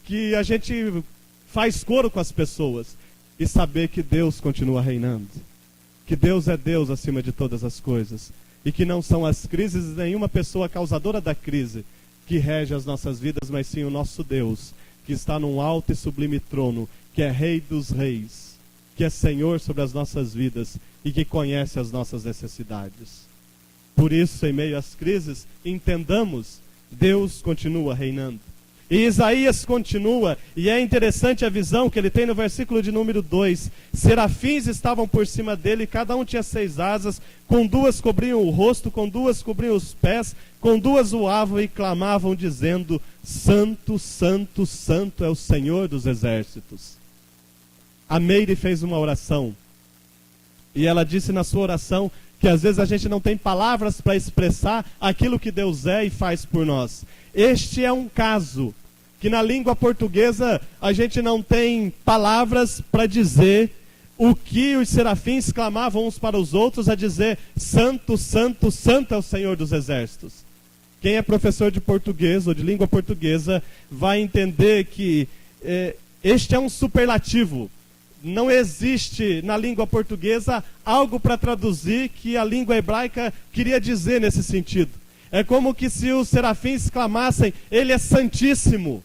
que a gente faz coro com as pessoas. E saber que Deus continua reinando. Que Deus é Deus acima de todas as coisas. E que não são as crises, nenhuma pessoa causadora da crise que rege as nossas vidas, mas sim o nosso Deus, que está num alto e sublime trono, que é Rei dos Reis, que é Senhor sobre as nossas vidas e que conhece as nossas necessidades. Por isso, em meio às crises, entendamos, Deus continua reinando. E Isaías continua, e é interessante a visão que ele tem no versículo de número 2. Serafins estavam por cima dele, cada um tinha 6 asas, com 2 cobriam o rosto, com 2 cobriam os pés, com 2 voavam e clamavam dizendo: Santo, Santo, Santo é o Senhor dos exércitos. A Meire fez uma oração, e ela disse na sua oração que às vezes a gente não tem palavras para expressar aquilo que Deus é e faz por nós. Este é um caso que na língua portuguesa a gente não tem palavras para dizer o que os serafins clamavam uns para os outros, a dizer: Santo, Santo, Santo é o Senhor dos exércitos. Quem é professor de português ou de língua portuguesa vai entender que este é um superlativo. Não existe na língua portuguesa algo para traduzir que a língua hebraica queria dizer nesse sentido. É como que se os serafins clamassem: Ele é santíssimo.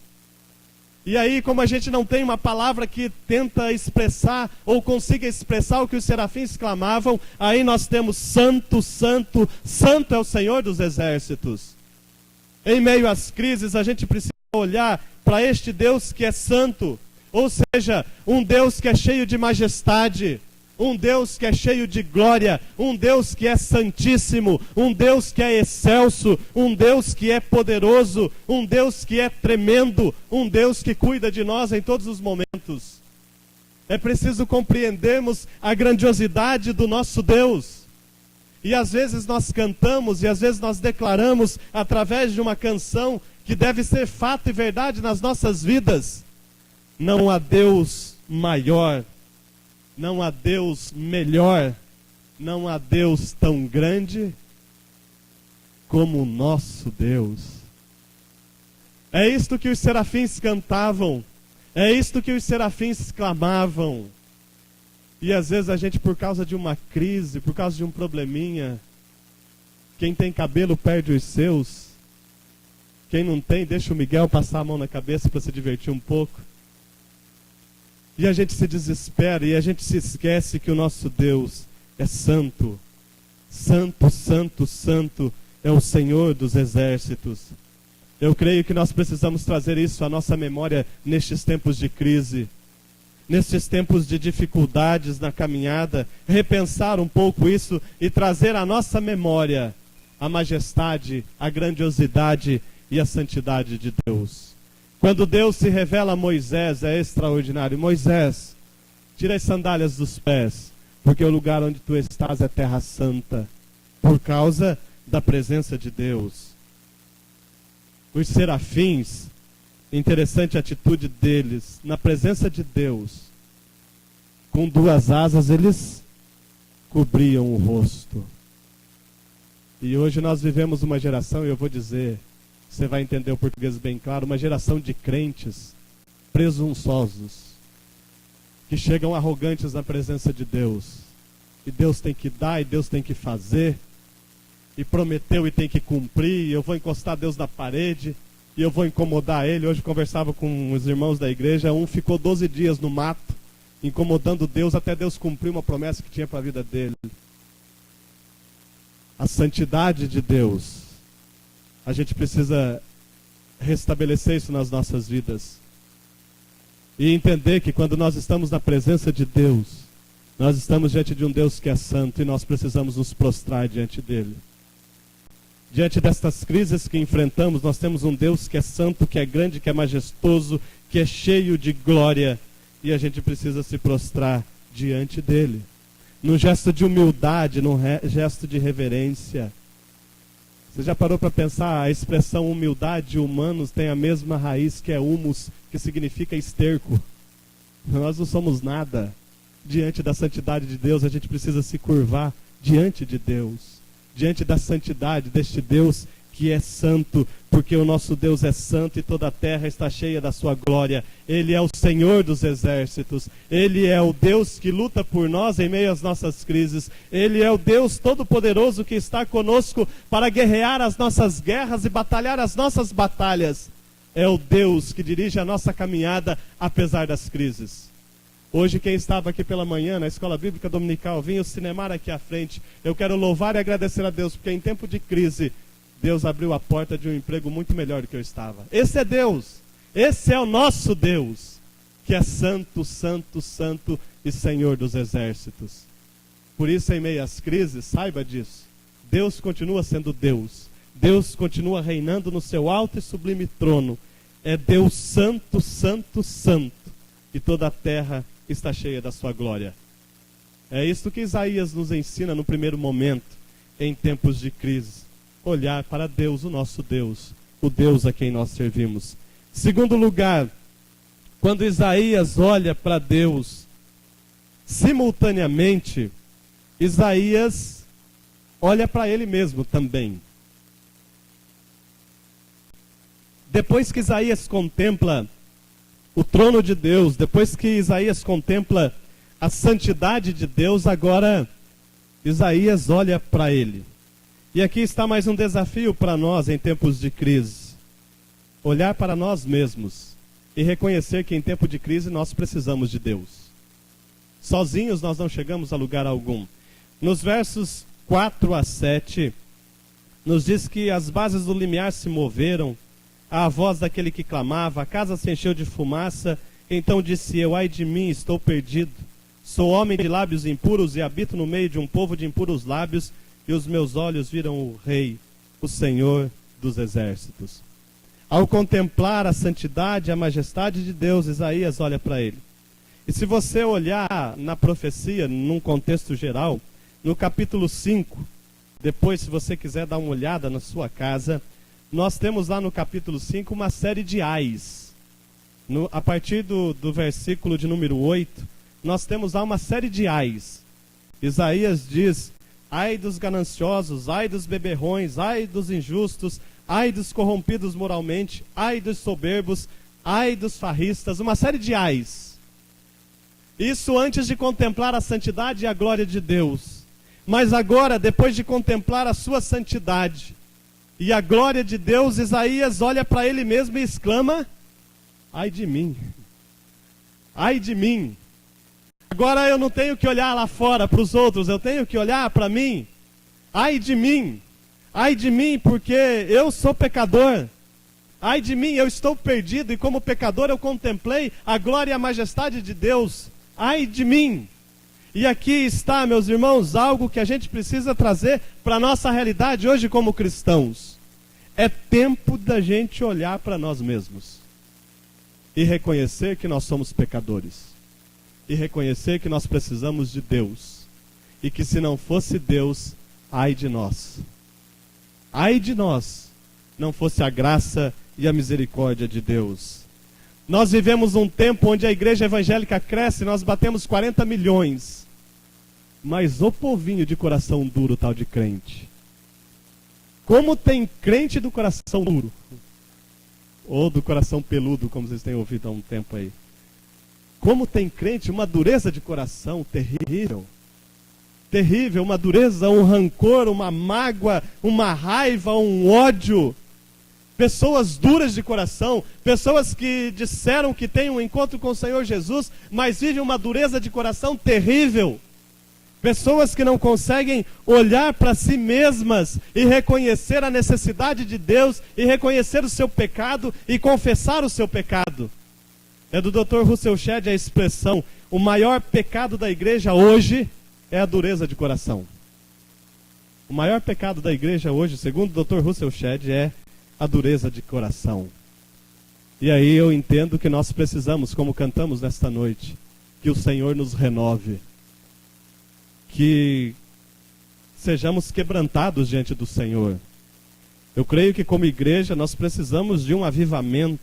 E aí, como a gente não tem uma palavra que tenta expressar ou consiga expressar o que os serafins clamavam, aí nós temos: Santo, Santo, Santo é o Senhor dos exércitos. Em meio às crises, a gente precisa olhar para este Deus que é santo. Ou seja, um Deus que é cheio de majestade, um Deus que é cheio de glória, um Deus que é santíssimo, um Deus que é excelso, um Deus que é poderoso, um Deus que é tremendo, um Deus que cuida de nós em todos os momentos. É preciso compreendermos a grandiosidade do nosso Deus. E às vezes nós cantamos e às vezes nós declaramos através de uma canção que deve ser fato e verdade nas nossas vidas. Não há Deus maior, não há Deus melhor, não há Deus tão grande como o nosso Deus. É isto que os serafins cantavam, é isto que os serafins clamavam. E às vezes a gente, por causa de uma crise, por causa de um probleminha, quem tem cabelo perde os seus, quem não tem, deixa o Miguel passar a mão na cabeça para se divertir um pouco. E a gente se desespera e a gente se esquece que o nosso Deus é santo. Santo, Santo, Santo é o Senhor dos exércitos. Eu creio que nós precisamos trazer isso à nossa memória nestes tempos de crise, nestes tempos de dificuldades na caminhada, repensar um pouco isso e trazer à nossa memória a majestade, a grandiosidade e a santidade de Deus. Quando Deus se revela a Moisés, é extraordinário. Moisés, tira as sandálias dos pés, porque o lugar onde tu estás é terra santa, por causa da presença de Deus. Os serafins, interessante a atitude deles, na presença de Deus, com 2 asas eles cobriam o rosto. E hoje nós vivemos uma geração, e eu vou dizer, você vai entender o português bem claro, uma geração de crentes presunçosos, que chegam arrogantes na presença de Deus. E Deus tem que dar, e Deus tem que fazer, e prometeu e tem que cumprir, e eu vou encostar Deus na parede, e eu vou incomodar Ele. Hoje conversava com os irmãos da igreja, um ficou 12 dias no mato, incomodando Deus até Deus cumprir uma promessa que tinha para a vida dele. A santidade de Deus, a gente precisa restabelecer isso nas nossas vidas. E entender que quando nós estamos na presença de Deus, nós estamos diante de um Deus que é santo e nós precisamos nos prostrar diante dele. Diante destas crises que enfrentamos, nós temos um Deus que é santo, que é grande, que é majestoso, que é cheio de glória, e a gente precisa se prostrar diante dele. Num gesto de humildade, num gesto de reverência. Você já parou para pensar, a expressão humildade humanos tem a mesma raiz que é humus, que significa esterco. Nós não somos nada. Diante da santidade de Deus, a gente precisa se curvar diante de Deus. Diante da santidade deste Deus que é santo, porque o nosso Deus é santo e toda a terra está cheia da sua glória. Ele é o Senhor dos exércitos. Ele é o Deus que luta por nós em meio às nossas crises. Ele é o Deus todo-poderoso que está conosco para guerrear as nossas guerras e batalhar as nossas batalhas. É o Deus que dirige a nossa caminhada apesar das crises. Hoje quem estava aqui pela manhã na Escola Bíblica Dominical, vinha o Cinemar aqui à frente. Eu quero louvar e agradecer a Deus, porque em tempo de crise, Deus abriu a porta de um emprego muito melhor do que eu estava. Esse é Deus. Esse é o nosso Deus, que é santo, santo, santo e Senhor dos exércitos. Por isso, em meio às crises, saiba disso. Deus continua sendo Deus. Deus continua reinando no seu alto e sublime trono. É Deus santo, santo, santo. E toda a terra está cheia da sua glória. É isso que Isaías nos ensina no primeiro momento, em tempos de crise. Olhar para Deus, o nosso Deus, o Deus a quem nós servimos. Segundo lugar, quando Isaías olha para Deus, simultaneamente, Isaías olha para ele mesmo também. Depois que Isaías contempla o trono de Deus, depois que Isaías contempla a santidade de Deus, agora Isaías olha para ele. E aqui está mais um desafio para nós em tempos de crise. Olhar para nós mesmos e reconhecer que em tempo de crise nós precisamos de Deus. Sozinhos nós não chegamos a lugar algum. Nos versos 4 a 7, nos diz que as bases do limiar se moveram, à voz daquele que clamava, a casa se encheu de fumaça. Então disse eu, ai de mim, estou perdido. Sou homem de lábios impuros e habito no meio de um povo de impuros lábios, e os meus olhos viram o Rei, o Senhor dos exércitos. Ao contemplar a santidade e a majestade de Deus, Isaías olha para ele. E se você olhar na profecia, num contexto geral, no capítulo 5, depois se você quiser dar uma olhada na sua casa, nós temos lá no capítulo 5 uma série de ais. A partir do versículo de número 8, nós temos lá uma série de ais. Isaías diz, ai dos gananciosos, ai dos beberrões, ai dos injustos, ai dos corrompidos moralmente, ai dos soberbos, ai dos farristas, uma série de ais. Isso antes de contemplar a santidade e a glória de Deus. Mas agora, depois de contemplar a sua santidade e a glória de Deus, Isaías olha para ele mesmo e exclama, ai de mim, ai de mim. Agora eu não tenho que olhar lá fora para os outros, eu tenho que olhar para mim. Ai de mim, porque eu sou pecador. Ai de mim, eu estou perdido e como pecador eu contemplei a glória e a majestade de Deus. Ai de mim. E aqui está, meus irmãos, algo que a gente precisa trazer para a nossa realidade hoje como cristãos. É tempo da gente olhar para nós mesmos e reconhecer que nós somos pecadores. E reconhecer que nós precisamos de Deus. E que se não fosse Deus, ai de nós. Ai de nós, não fosse a graça e a misericórdia de Deus. Nós vivemos um tempo onde a igreja evangélica cresce, nós batemos 40 milhões. Mas o povinho de coração duro, tal de crente. Como tem crente do coração duro. Ou do coração peludo, como vocês têm ouvido há um tempo aí. Como tem crente, uma dureza de coração terrível. Terrível, uma dureza, um rancor, uma mágoa, uma raiva, um ódio. pessoas duras de coração, pessoas que disseram que têm um encontro com o Senhor Jesus, mas vivem uma dureza de coração terrível. Pessoas que não conseguem olhar para si mesmas e reconhecer a necessidade de Deus, e reconhecer o seu pecado e confessar o seu pecado. É do Dr. Russell Shedd a expressão: o maior pecado da igreja hoje é a dureza de coração. O maior pecado da igreja hoje, segundo o Dr. Russell Shedd, é a dureza de coração. E aí eu entendo que nós precisamos, como cantamos nesta noite, que o Senhor nos renove, que sejamos quebrantados diante do Senhor. Eu creio que como igreja nós precisamos de um avivamento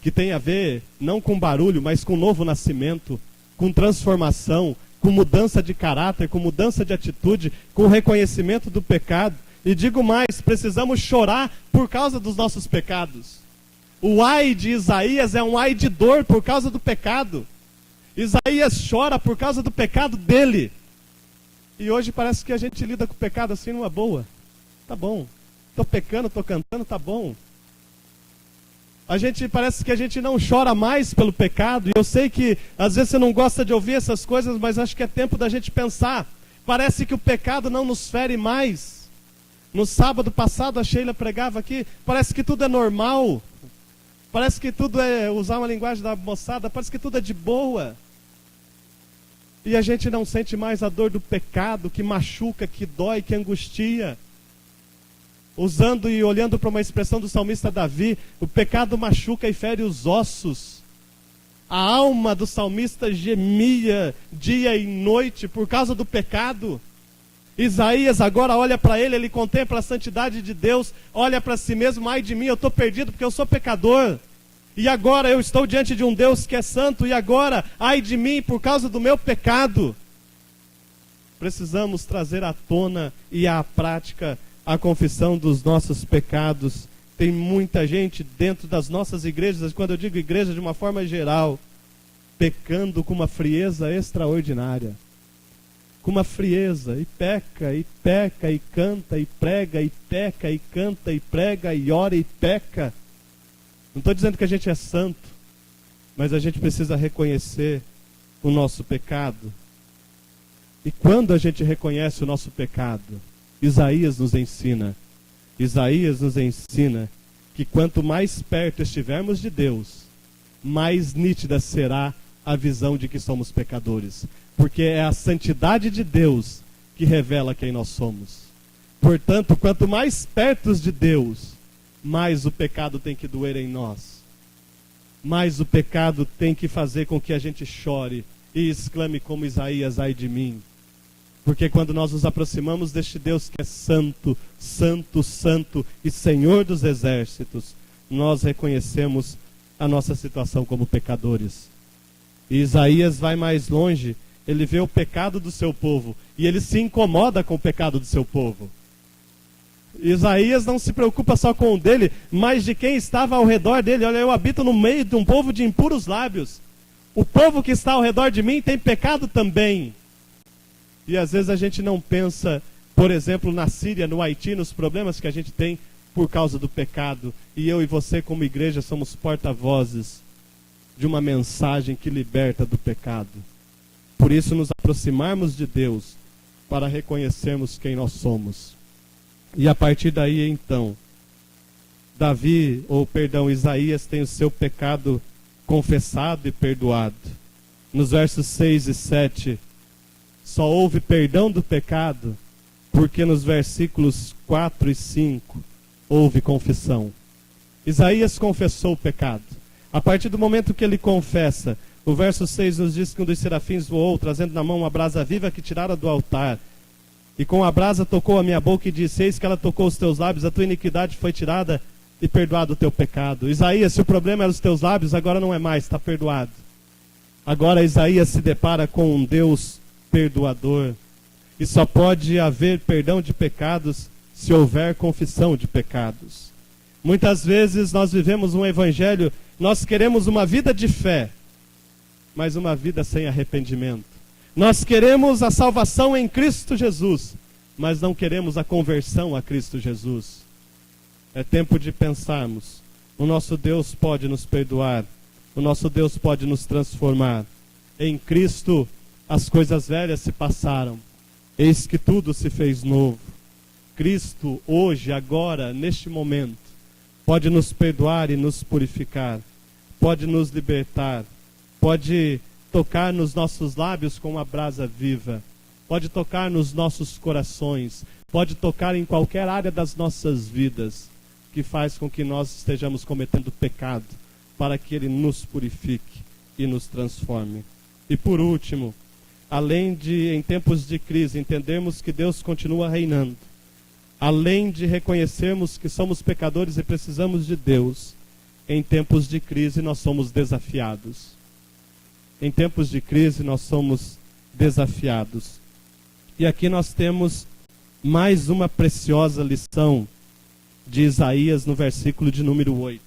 que tem a ver não com barulho, mas com novo nascimento, com transformação, com mudança de caráter, com mudança de atitude, com reconhecimento do pecado. E digo mais, precisamos chorar por causa dos nossos pecados. O ai de Isaías é um ai de dor por causa do pecado. Isaías chora por causa do pecado dele. E hoje parece que a gente lida com o pecado assim numa boa. Tá bom. Estou pecando, estou cantando, tá bom. Parece que a gente não chora mais pelo pecado. E eu sei que às vezes você não gosta de ouvir essas coisas, mas acho que é tempo da gente pensar. Parece que o pecado não nos fere mais. No sábado passado a Sheila pregava aqui, parece que tudo é normal. Parece que tudo é, usar uma linguagem da moçada, parece que tudo é de boa. E a gente não sente mais a dor do pecado, que machuca, que dói, que angustia. Usando e olhando para uma expressão do salmista Davi, o pecado machuca e fere os ossos. A alma do salmista gemia dia e noite por causa do pecado. Isaías agora olha para ele contempla a santidade de Deus, olha para si mesmo: ai de mim, eu estou perdido porque eu sou pecador. E agora eu estou diante de um Deus que é santo, e agora, ai de mim, por causa do meu pecado. Precisamos trazer à tona e à prática a confissão dos nossos pecados. Tem muita gente dentro das nossas igrejas, quando eu digo igreja de uma forma geral, pecando com uma frieza extraordinária. Com uma frieza, e peca, e canta, e prega, e peca, e canta, e prega, e ora, e peca. Não estou dizendo que a gente é santo, mas a gente precisa reconhecer o nosso pecado. E quando a gente reconhece o nosso pecado, Isaías nos ensina que quanto mais perto estivermos de Deus, mais nítida será a visão de que somos pecadores. Porque é a santidade de Deus que revela quem nós somos. Portanto, quanto mais perto de Deus, mais o pecado tem que doer em nós. Mais o pecado tem que fazer com que a gente chore e exclame como Isaías: ai de mim. Porque quando nós nos aproximamos deste Deus que é santo, santo, santo e Senhor dos exércitos, nós reconhecemos a nossa situação como pecadores. E Isaías vai mais longe, ele vê o pecado do seu povo e ele se incomoda com o pecado do seu povo. Isaías não se preocupa só com o dele, mas de quem estava ao redor dele. Olha, eu habito no meio de um povo de impuros lábios. O povo que está ao redor de mim tem pecado também. E às vezes a gente não pensa, por exemplo, na Síria, no Haiti, nos problemas que a gente tem por causa do pecado. E eu e você, como igreja, somos porta-vozes de uma mensagem que liberta do pecado. Por isso, nos aproximarmos de Deus para reconhecermos quem nós somos. E a partir daí, então, Isaías tem o seu pecado confessado e perdoado. Nos versos 6 e 7, só houve perdão do pecado, porque nos versículos 4 e 5 houve confissão. Isaías confessou o pecado. A partir do momento que ele confessa, o verso 6 nos diz que um dos serafins voou, trazendo na mão uma brasa viva que tirara do altar. E com a brasa tocou a minha boca e disse: eis que ela tocou os teus lábios, a tua iniquidade foi tirada e perdoado o teu pecado. Isaías, se o problema era os teus lábios, agora não é mais, está perdoado. Agora Isaías se depara com um Deus perdoador. E só pode haver perdão de pecados se houver confissão de pecados. Muitas vezes nós vivemos um evangelho, nós queremos uma vida de fé, mas uma vida sem arrependimento. Nós queremos a salvação em Cristo Jesus, mas não queremos a conversão a Cristo Jesus. É tempo de pensarmos: o nosso Deus pode nos perdoar, o nosso Deus pode nos transformar. Em Cristo as coisas velhas se passaram, eis que tudo se fez novo. Cristo hoje, agora, neste momento, pode nos perdoar e nos purificar, pode nos libertar, pode tocar nos nossos lábios com uma brasa viva, pode tocar nos nossos corações, pode tocar em qualquer área das nossas vidas, que faz com que nós estejamos cometendo pecado, para que Ele nos purifique e nos transforme. E por último, além de, em tempos de crise, entendermos que Deus continua reinando, além de reconhecermos que somos pecadores e precisamos de Deus, em tempos de crise nós somos desafiados. Em tempos de crise nós somos desafiados. E aqui nós temos mais uma preciosa lição de Isaías no versículo de número 8.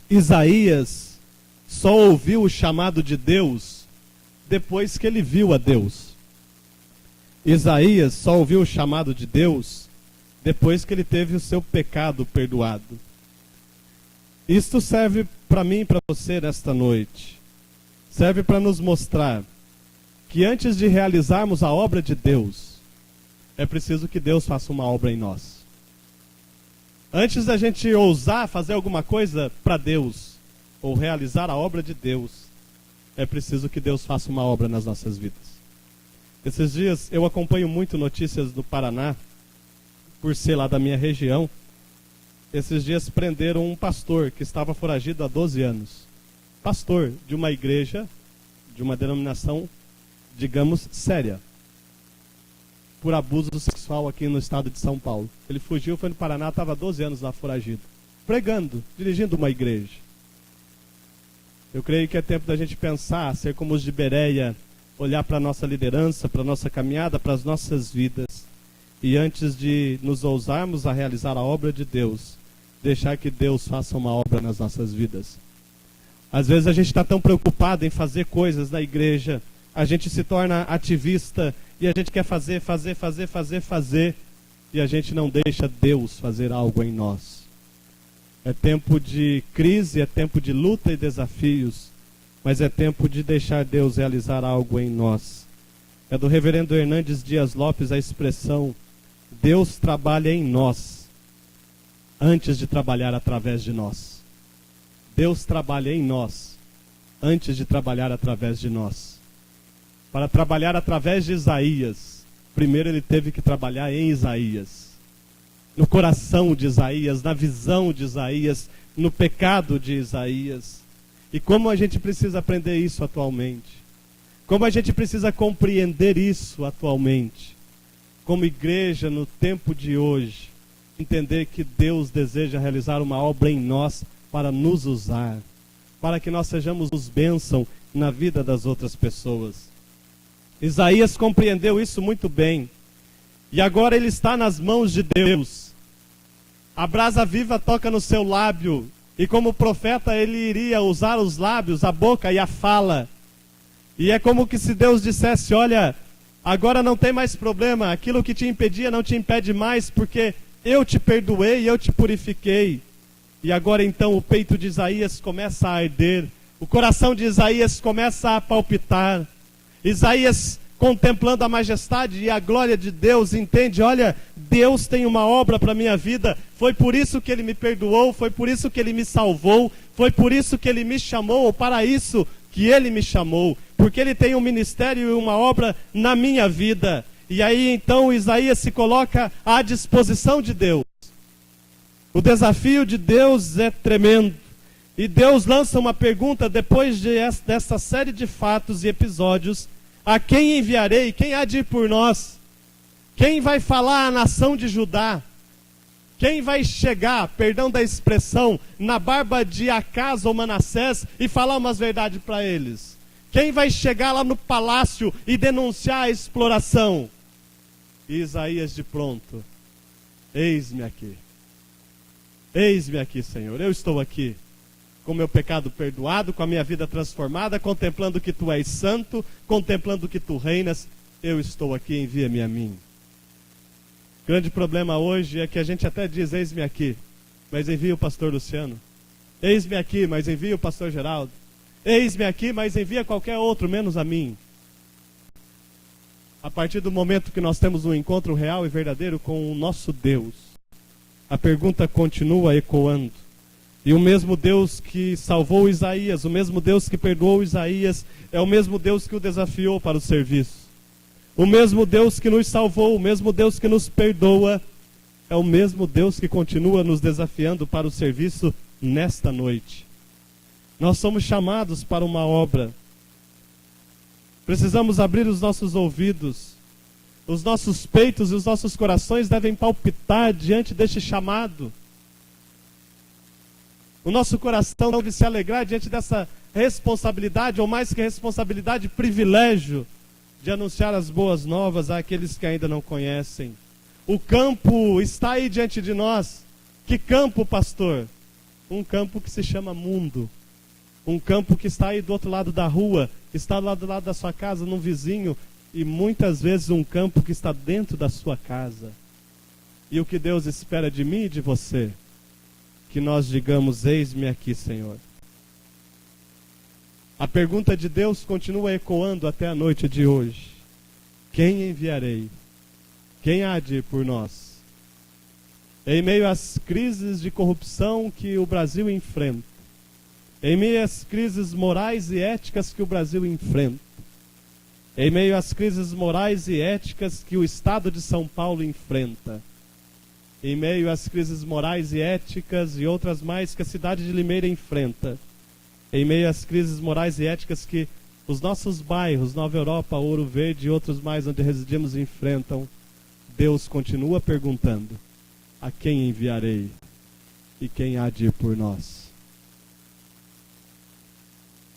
Isaías só ouviu o chamado de Deus depois que ele viu a Deus. Isaías só ouviu o chamado de Deus depois que ele teve o seu pecado perdoado. Isto serve para mim e para você nesta noite. Serve para nos mostrar que antes de realizarmos a obra de Deus, é preciso que Deus faça uma obra em nós. Antes da gente ousar fazer alguma coisa para Deus, ou realizar a obra de Deus, é preciso que Deus faça uma obra nas nossas vidas. Esses dias eu acompanho muito notícias do Paraná, por ser lá da minha região. Esses dias prenderam um pastor que estava foragido há 12 anos. Pastor de uma igreja, de uma denominação, digamos, séria, por abuso sexual aqui no estado de São Paulo. Ele fugiu, foi no Paraná, estava 12 anos lá foragido, pregando, dirigindo uma igreja. Eu creio que é tempo da gente pensar, ser como os de Bereia, olhar para a nossa liderança, para a nossa caminhada, para as nossas vidas. E antes de nos ousarmos a realizar a obra de Deus, deixar que Deus faça uma obra nas nossas vidas. Às vezes a gente está tão preocupado em fazer coisas na igreja, a gente se torna ativista e a gente quer fazer, e a gente não deixa Deus fazer algo em nós. É tempo de crise, é tempo de luta e desafios, mas é tempo de deixar Deus realizar algo em nós. É do reverendo Hernandes Dias Lopes a expressão: Deus trabalha em nós antes de trabalhar através de nós. Deus trabalha em nós antes de trabalhar através de nós. Para trabalhar através de Isaías, primeiro ele teve que trabalhar em Isaías, no coração de Isaías, na visão de Isaías, no pecado de Isaías. E como a gente precisa aprender isso atualmente? Como a gente precisa compreender isso atualmente? Como igreja, no tempo de hoje, entender que Deus deseja realizar uma obra em nós para nos usar, para que nós sejamos bênção na vida das outras pessoas. Isaías compreendeu isso muito bem. E agora ele está nas mãos de Deus. A brasa viva toca no seu lábio. E como profeta ele iria usar os lábios, a boca e a fala. E é como que se Deus dissesse: olha, agora não tem mais problema. Aquilo que te impedia não te impede mais, porque eu te perdoei e eu te purifiquei. E agora então o peito de Isaías começa a arder. O coração de Isaías começa a palpitar. Isaías, contemplando a majestade e a glória de Deus, entende: olha, Deus tem uma obra para a minha vida. Foi por isso que Ele me perdoou, foi por isso que Ele me salvou, foi por isso que Ele me chamou, ou para isso que Ele me chamou. Porque Ele tem um ministério e uma obra na minha vida. E aí então Isaías se coloca à disposição de Deus. O desafio de Deus é tremendo. E Deus lança uma pergunta depois dessa série de fatos e episódios: a quem enviarei? Quem há de ir por nós? Quem vai falar à nação de Judá? Quem vai chegar, perdão da expressão, na barba de Acaz ou Manassés e falar umas verdades para eles? Quem vai chegar lá no palácio e denunciar a exploração? E Isaías de pronto: eis-me aqui. Eis-me aqui, Senhor, eu estou aqui, com meu pecado perdoado, com a minha vida transformada, contemplando que Tu és santo, contemplando que Tu reinas. Eu estou aqui, envia-me a mim. O grande problema hoje é que a gente até diz, eis-me aqui, mas envia o pastor Luciano. Eis-me aqui, mas envia o pastor Geraldo. Eis-me aqui, mas envia qualquer outro, menos a mim. A partir do momento que nós temos um encontro real e verdadeiro com o nosso Deus, a pergunta continua ecoando. E o mesmo Deus que salvou Isaías, o mesmo Deus que perdoou Isaías, é o mesmo Deus que o desafiou para o serviço. O mesmo Deus que nos salvou, o mesmo Deus que nos perdoa, é o mesmo Deus que continua nos desafiando para o serviço nesta noite. Nós somos chamados para uma obra. Precisamos abrir os nossos ouvidos. Os nossos peitos e os nossos corações devem palpitar diante deste chamado. O nosso coração deve se alegrar diante dessa responsabilidade, ou mais que responsabilidade, privilégio de anunciar as boas novas àqueles que ainda não conhecem. O campo está aí diante de nós. Que campo, pastor? Um campo que se chama mundo. Um campo que está aí do outro lado da rua, está do lado da sua casa, num vizinho, e muitas vezes um campo que está dentro da sua casa. E o que Deus espera de mim e de você? Que nós digamos, eis-me aqui, Senhor. A pergunta de Deus continua ecoando até a noite de hoje. Quem enviarei? Quem há de ir por nós? Em meio às crises de corrupção que o Brasil enfrenta, em meio às crises morais e éticas que o Brasil enfrenta, em meio às crises morais e éticas que o Estado de São Paulo enfrenta, em meio às crises morais e éticas e outras mais que a cidade de Limeira enfrenta, em meio às crises morais e éticas que os nossos bairros, Nova Europa, Ouro Verde e outros mais onde residimos enfrentam, Deus continua perguntando, a quem enviarei e quem há de ir por nós?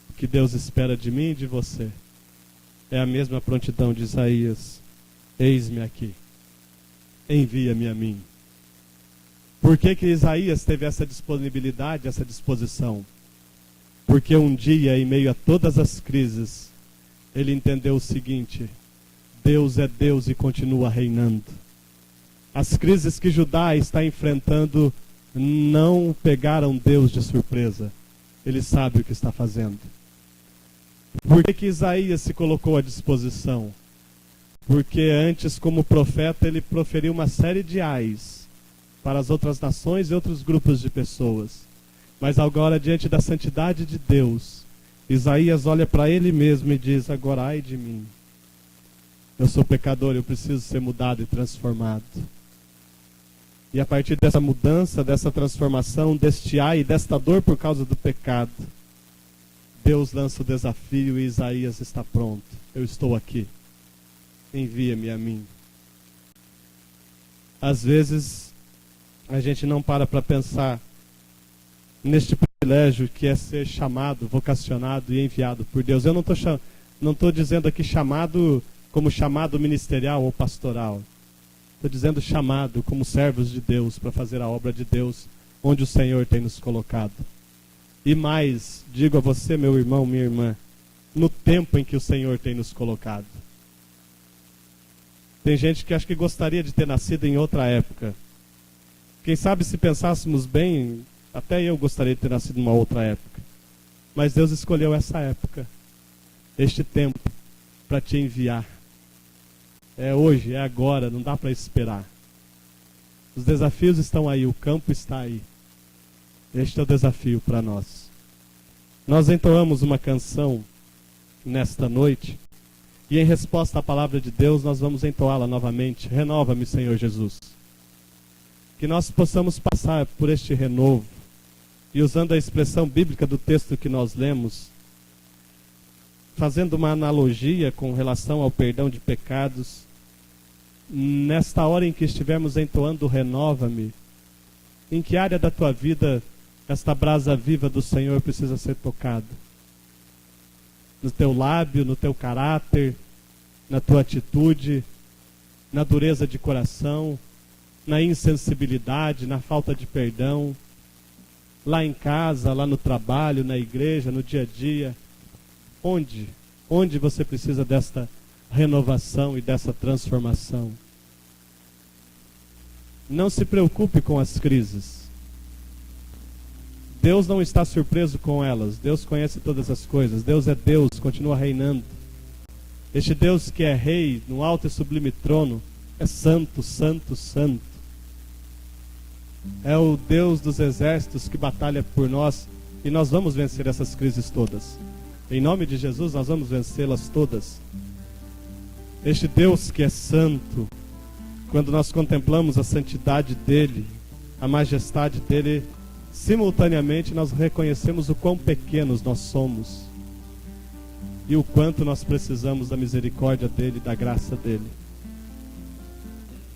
O que Deus espera de mim e de você é a mesma prontidão de Isaías. Eis-me aqui, envia-me a mim. Por que que Isaías teve essa disponibilidade, essa disposição? Porque um dia, em meio a todas as crises, ele entendeu o seguinte: Deus é Deus e continua reinando. As crises que Judá está enfrentando não pegaram Deus de surpresa. Ele sabe o que está fazendo. Por que que Isaías se colocou à disposição? Porque antes, como profeta, ele proferiu uma série de ais para as outras nações e outros grupos de pessoas. Mas agora, diante da santidade de Deus, Isaías olha para ele mesmo e diz, agora ai de mim. Eu sou pecador, eu preciso ser mudado e transformado. E a partir dessa mudança, dessa transformação, deste ai e desta dor por causa do pecado, Deus lança o desafio e Isaías está pronto. Eu estou aqui. Envia-me a mim. Às vezes, a gente não para pensar neste privilégio que é ser chamado, vocacionado e enviado por Deus. Eu não estou dizendo aqui chamado como chamado ministerial ou pastoral. Estou dizendo chamado como servos de Deus para fazer a obra de Deus onde o Senhor tem nos colocado. E mais, digo a você, meu irmão, minha irmã, no tempo em que o Senhor tem nos colocado. Tem gente que acha que gostaria de ter nascido em outra época. Quem sabe, se pensássemos bem, até eu gostaria de ter nascido em uma outra época. Mas Deus escolheu essa época, este tempo, para te enviar. É hoje, é agora, não dá para esperar. Os desafios estão aí, o campo está aí. Este é o desafio para nós. Nós entoamos uma canção nesta noite, e em resposta à palavra de Deus, nós vamos entoá-la novamente. Renova-me, Senhor Jesus. Que nós possamos passar por este renovo, e usando a expressão bíblica do texto que nós lemos, fazendo uma analogia com relação ao perdão de pecados, nesta hora em que estivermos entoando renova-me, em que área da tua vida esta brasa viva do Senhor precisa ser tocada? No teu lábio, no teu caráter, na tua atitude, na dureza de coração, na insensibilidade, na falta de perdão, lá em casa, lá no trabalho, na igreja, no dia a dia. Onde você precisa desta renovação e dessa transformação? Não se preocupe com as crises. Deus não está surpreso com elas. Deus conhece todas as coisas. Deus é Deus, continua reinando. Este Deus que é rei no alto e sublime trono é santo, santo, santo. É o Deus dos exércitos que batalha por nós e nós vamos vencer essas crises todas. Em nome de Jesus nós vamos vencê-las todas. Este Deus que é santo, quando nós contemplamos a santidade dele, a majestade dele, simultaneamente nós reconhecemos o quão pequenos nós somos e o quanto nós precisamos da misericórdia dele, da graça dele.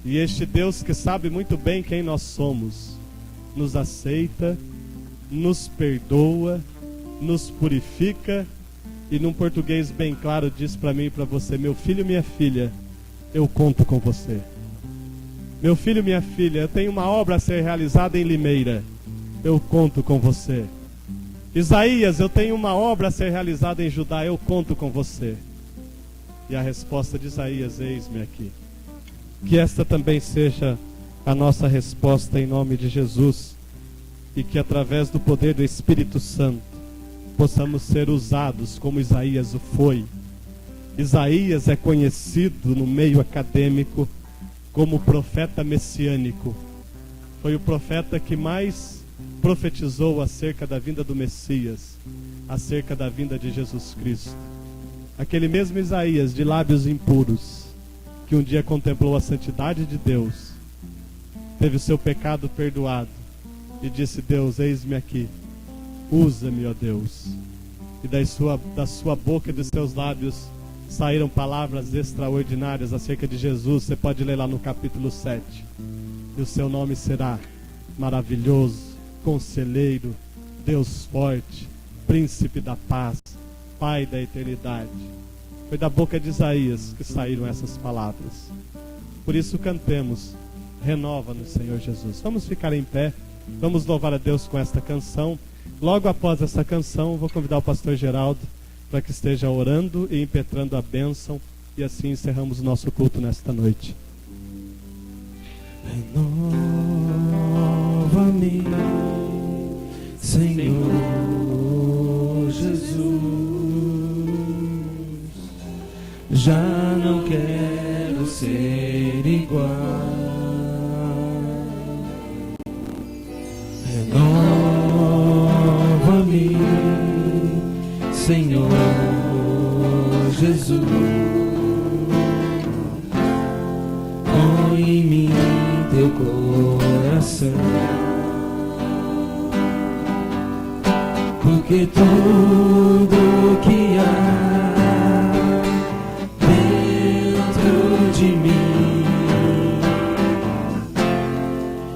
E este Deus que sabe muito bem quem nós somos, nos aceita, nos perdoa, nos purifica e num português bem claro diz para mim e para você: meu filho, minha filha, eu conto com você. Meu filho, minha filha, eu tenho uma obra a ser realizada em Limeira, eu conto com você. Isaías, eu tenho uma obra a ser realizada em Judá, eu conto com você. E a resposta de Isaías: eis-me aqui. Que esta também seja a nossa resposta em nome de Jesus, e que através do poder do Espírito Santo possamos ser usados como Isaías o foi. Isaías é conhecido no meio acadêmico como profeta messiânico. Foi o profeta que mais profetizou acerca da vinda do Messias, acerca da vinda de Jesus Cristo. Aquele mesmo Isaías de lábios impuros, que um dia contemplou a santidade de Deus, teve o seu pecado perdoado e disse: Deus, eis-me aqui, usa-me, ó Deus. E da sua boca e dos seus lábios saíram palavras extraordinárias acerca de Jesus. Você pode ler lá no capítulo 7. E o seu nome será Maravilhoso, Conselheiro, Deus Forte, Príncipe da Paz, Pai da Eternidade. Foi da boca de Isaías que saíram essas palavras. Por isso cantemos: renova-nos, Senhor Jesus. Vamos ficar em pé, vamos louvar a Deus com esta canção. Logo após essa canção, vou convidar o pastor Geraldo para que esteja orando e impetrando a bênção, e assim encerramos o nosso culto nesta noite. Renova-me, Senhor Jesus. Já não quero ser igual. Renova-me, Senhor Jesus. Põe em mim teu coração, porque tudo que há de mim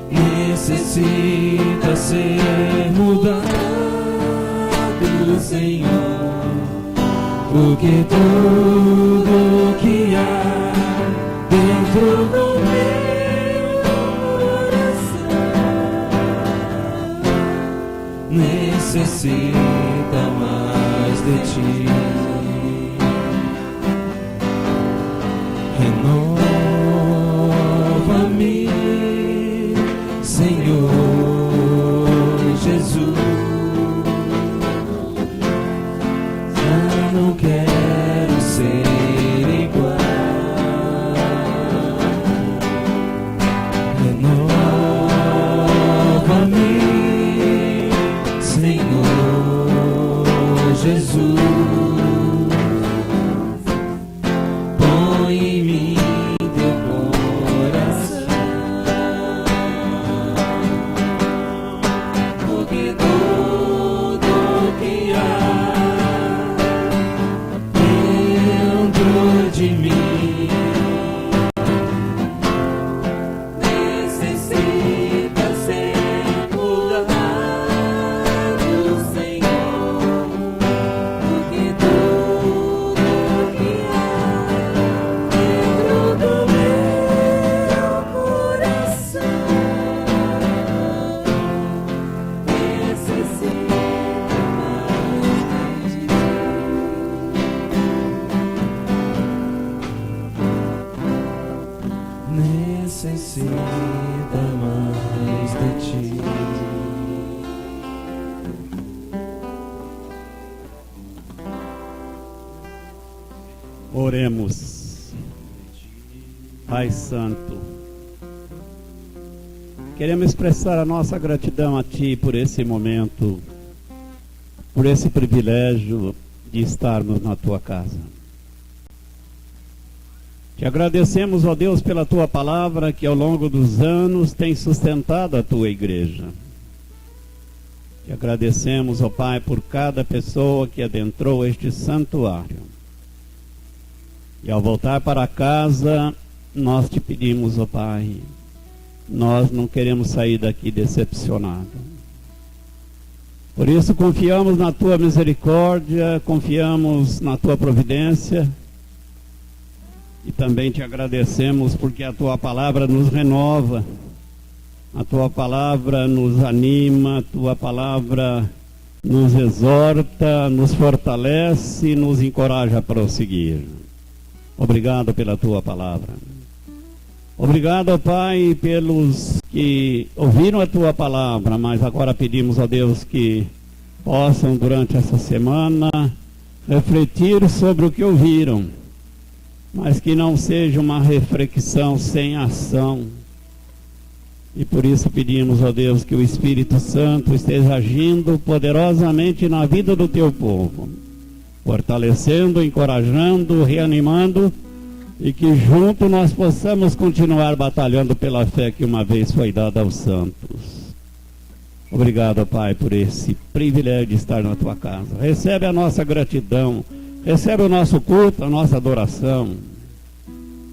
necessita ser mudado, Senhor, porque tudo que há dentro do meu coração necessita mais de ti. Renova-me, Senhor Jesus. Já não quero ser igual. Renova-me, Senhor Jesus. Põe em mim teu coração, porque tudo que há dentro de mim necessita ser mudado, Senhor, de ti. Oremos. Pai Santo, queremos expressar a nossa gratidão a Ti por esse momento, por esse privilégio de estarmos na Tua casa. Te agradecemos, ó Deus, pela Tua palavra que ao longo dos anos tem sustentado a Tua igreja. Te agradecemos, ó Pai, por cada pessoa que adentrou este santuário. E ao voltar para casa, nós te pedimos, ó Pai, nós não queremos sair daqui decepcionados. Por isso confiamos na Tua misericórdia, confiamos na Tua providência e também te agradecemos porque a Tua palavra nos renova, a Tua palavra nos anima, a Tua palavra nos exorta, nos fortalece e nos encoraja a prosseguir. Obrigado pela Tua palavra. Obrigado, ó Pai, pelos que ouviram a Tua palavra, mas agora pedimos a Deus que possam, durante essa semana, refletir sobre o que ouviram, mas que não seja uma reflexão sem ação. E por isso pedimos, ó Deus, que o Espírito Santo esteja agindo poderosamente na vida do Teu povo, fortalecendo, encorajando, reanimando, e que junto nós possamos continuar batalhando pela fé que uma vez foi dada aos santos. Obrigado, Pai, por esse privilégio de estar na Tua casa. Recebe a nossa gratidão, recebe o nosso culto, a nossa adoração,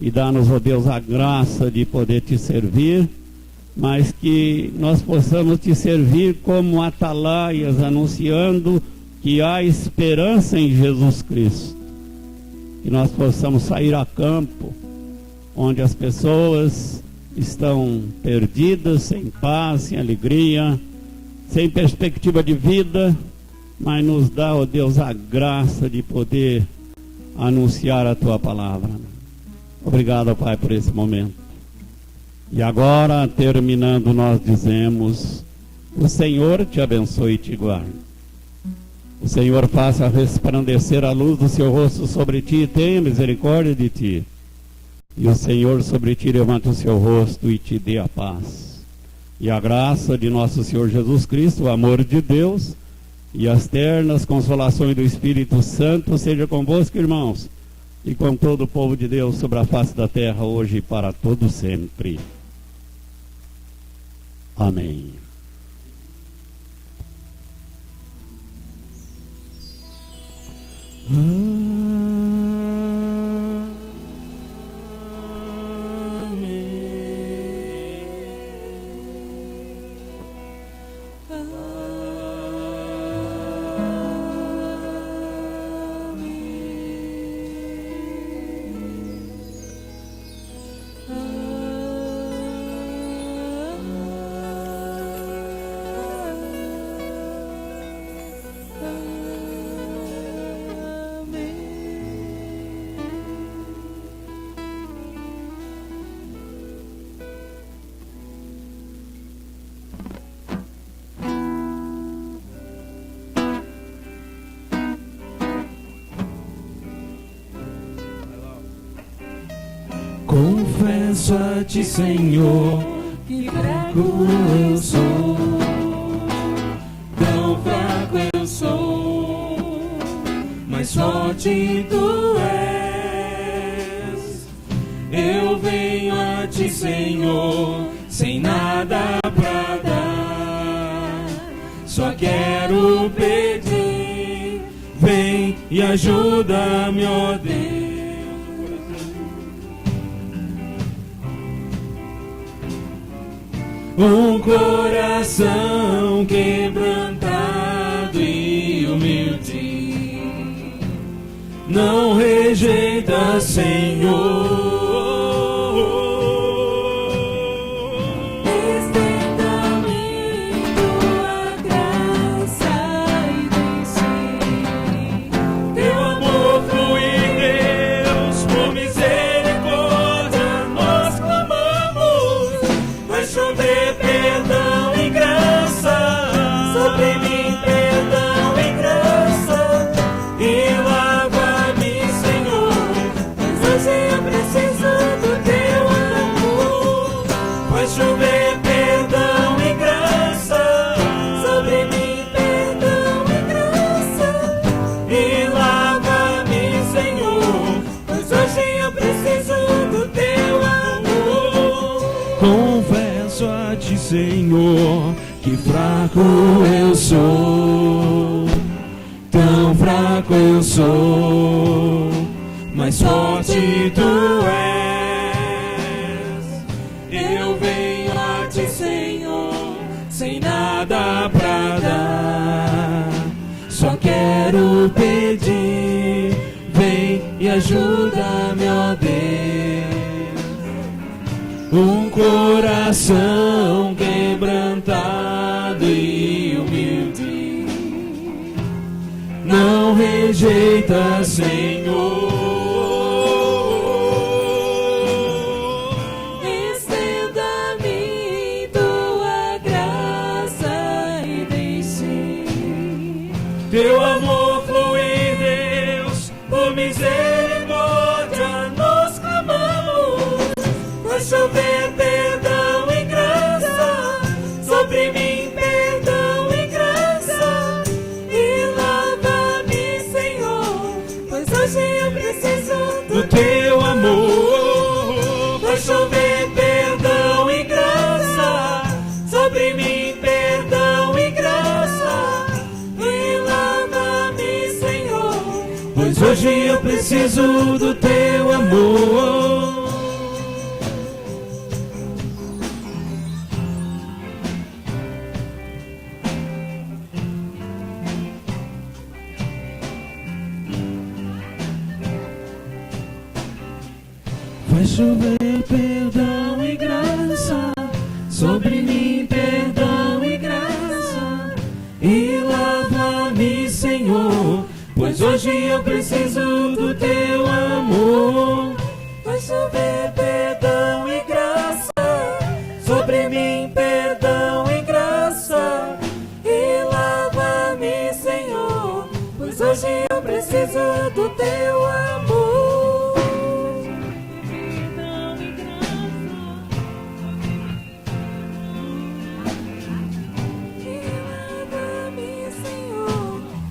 e dá-nos, ó Deus, a graça de poder Te servir, mas que nós possamos Te servir como atalaias, anunciando que há esperança em Jesus Cristo. Que nós possamos sair a campo, onde as pessoas estão perdidas, sem paz, sem alegria, sem perspectiva de vida, mas nos dá, ó Deus, a graça de poder anunciar a Tua palavra. Obrigado, Pai, por esse momento. E agora, terminando, nós dizemos: o Senhor te abençoe e te guarde. O Senhor faça resplandecer a luz do seu rosto sobre ti e tenha misericórdia de ti. E o Senhor sobre ti levante o seu rosto e te dê a paz. E a graça de nosso Senhor Jesus Cristo, o amor de Deus e as ternas consolações do Espírito Santo seja convosco, irmãos, e com todo o povo de Deus sobre a face da terra, hoje e para todo sempre. Amém. Confesso a Ti, Senhor, que fraco eu sou, tão fraco eu sou, mas forte Tu és. Eu venho a Ti, Senhor, sem nada pra dar, só quero pedir, vem e ajuda-me, ó Deus. Um coração quebrantado e humilde, não rejeita, Senhor. Estenda-me Tua graça e desce Teu amor fluir, Deus, por misericórdia nós clamamos. Vai chover perdão chover perdão e graça sobre mim, perdão e graça, e lava-me, Senhor, pois hoje eu preciso do teu amor. Confesso a ti, Senhor, que fraco eu sou, tão fraco eu sou, mas forte tu és. Eu venho a ti, Senhor, sem nada pra dar, só quero pedir, vem e ajuda-me, ó Deus. Um coração quebrantado e humilde não rejeita, Senhor. Estenda-me tua graça e deixe teu amor fluir, Deus, por misericórdia nós clamamos. Vai chover perdão e graça sobre mim, perdão e graça, e lava-me, Senhor, pois hoje eu preciso do teu amor. Vai chover perdão e graça sobre mim, perdão e graça, e lava-me, Senhor, pois hoje eu preciso do teu amor. Vai chover perdão e graça sobre mim, perdão e graça, e lava-me, Senhor, pois hoje eu preciso do teu amor. Vai chover perdão e graça sobre mim, perdão e graça, e lava-me, Senhor, pois hoje eu preciso do teu amor.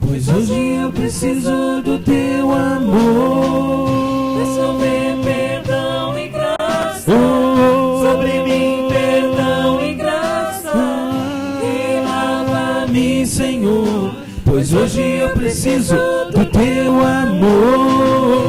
Pois hoje eu preciso do teu amor. Vai chover perdão e graça sobre mim, perdão e graça, e lava-me, Senhor, pois hoje eu preciso do teu amor.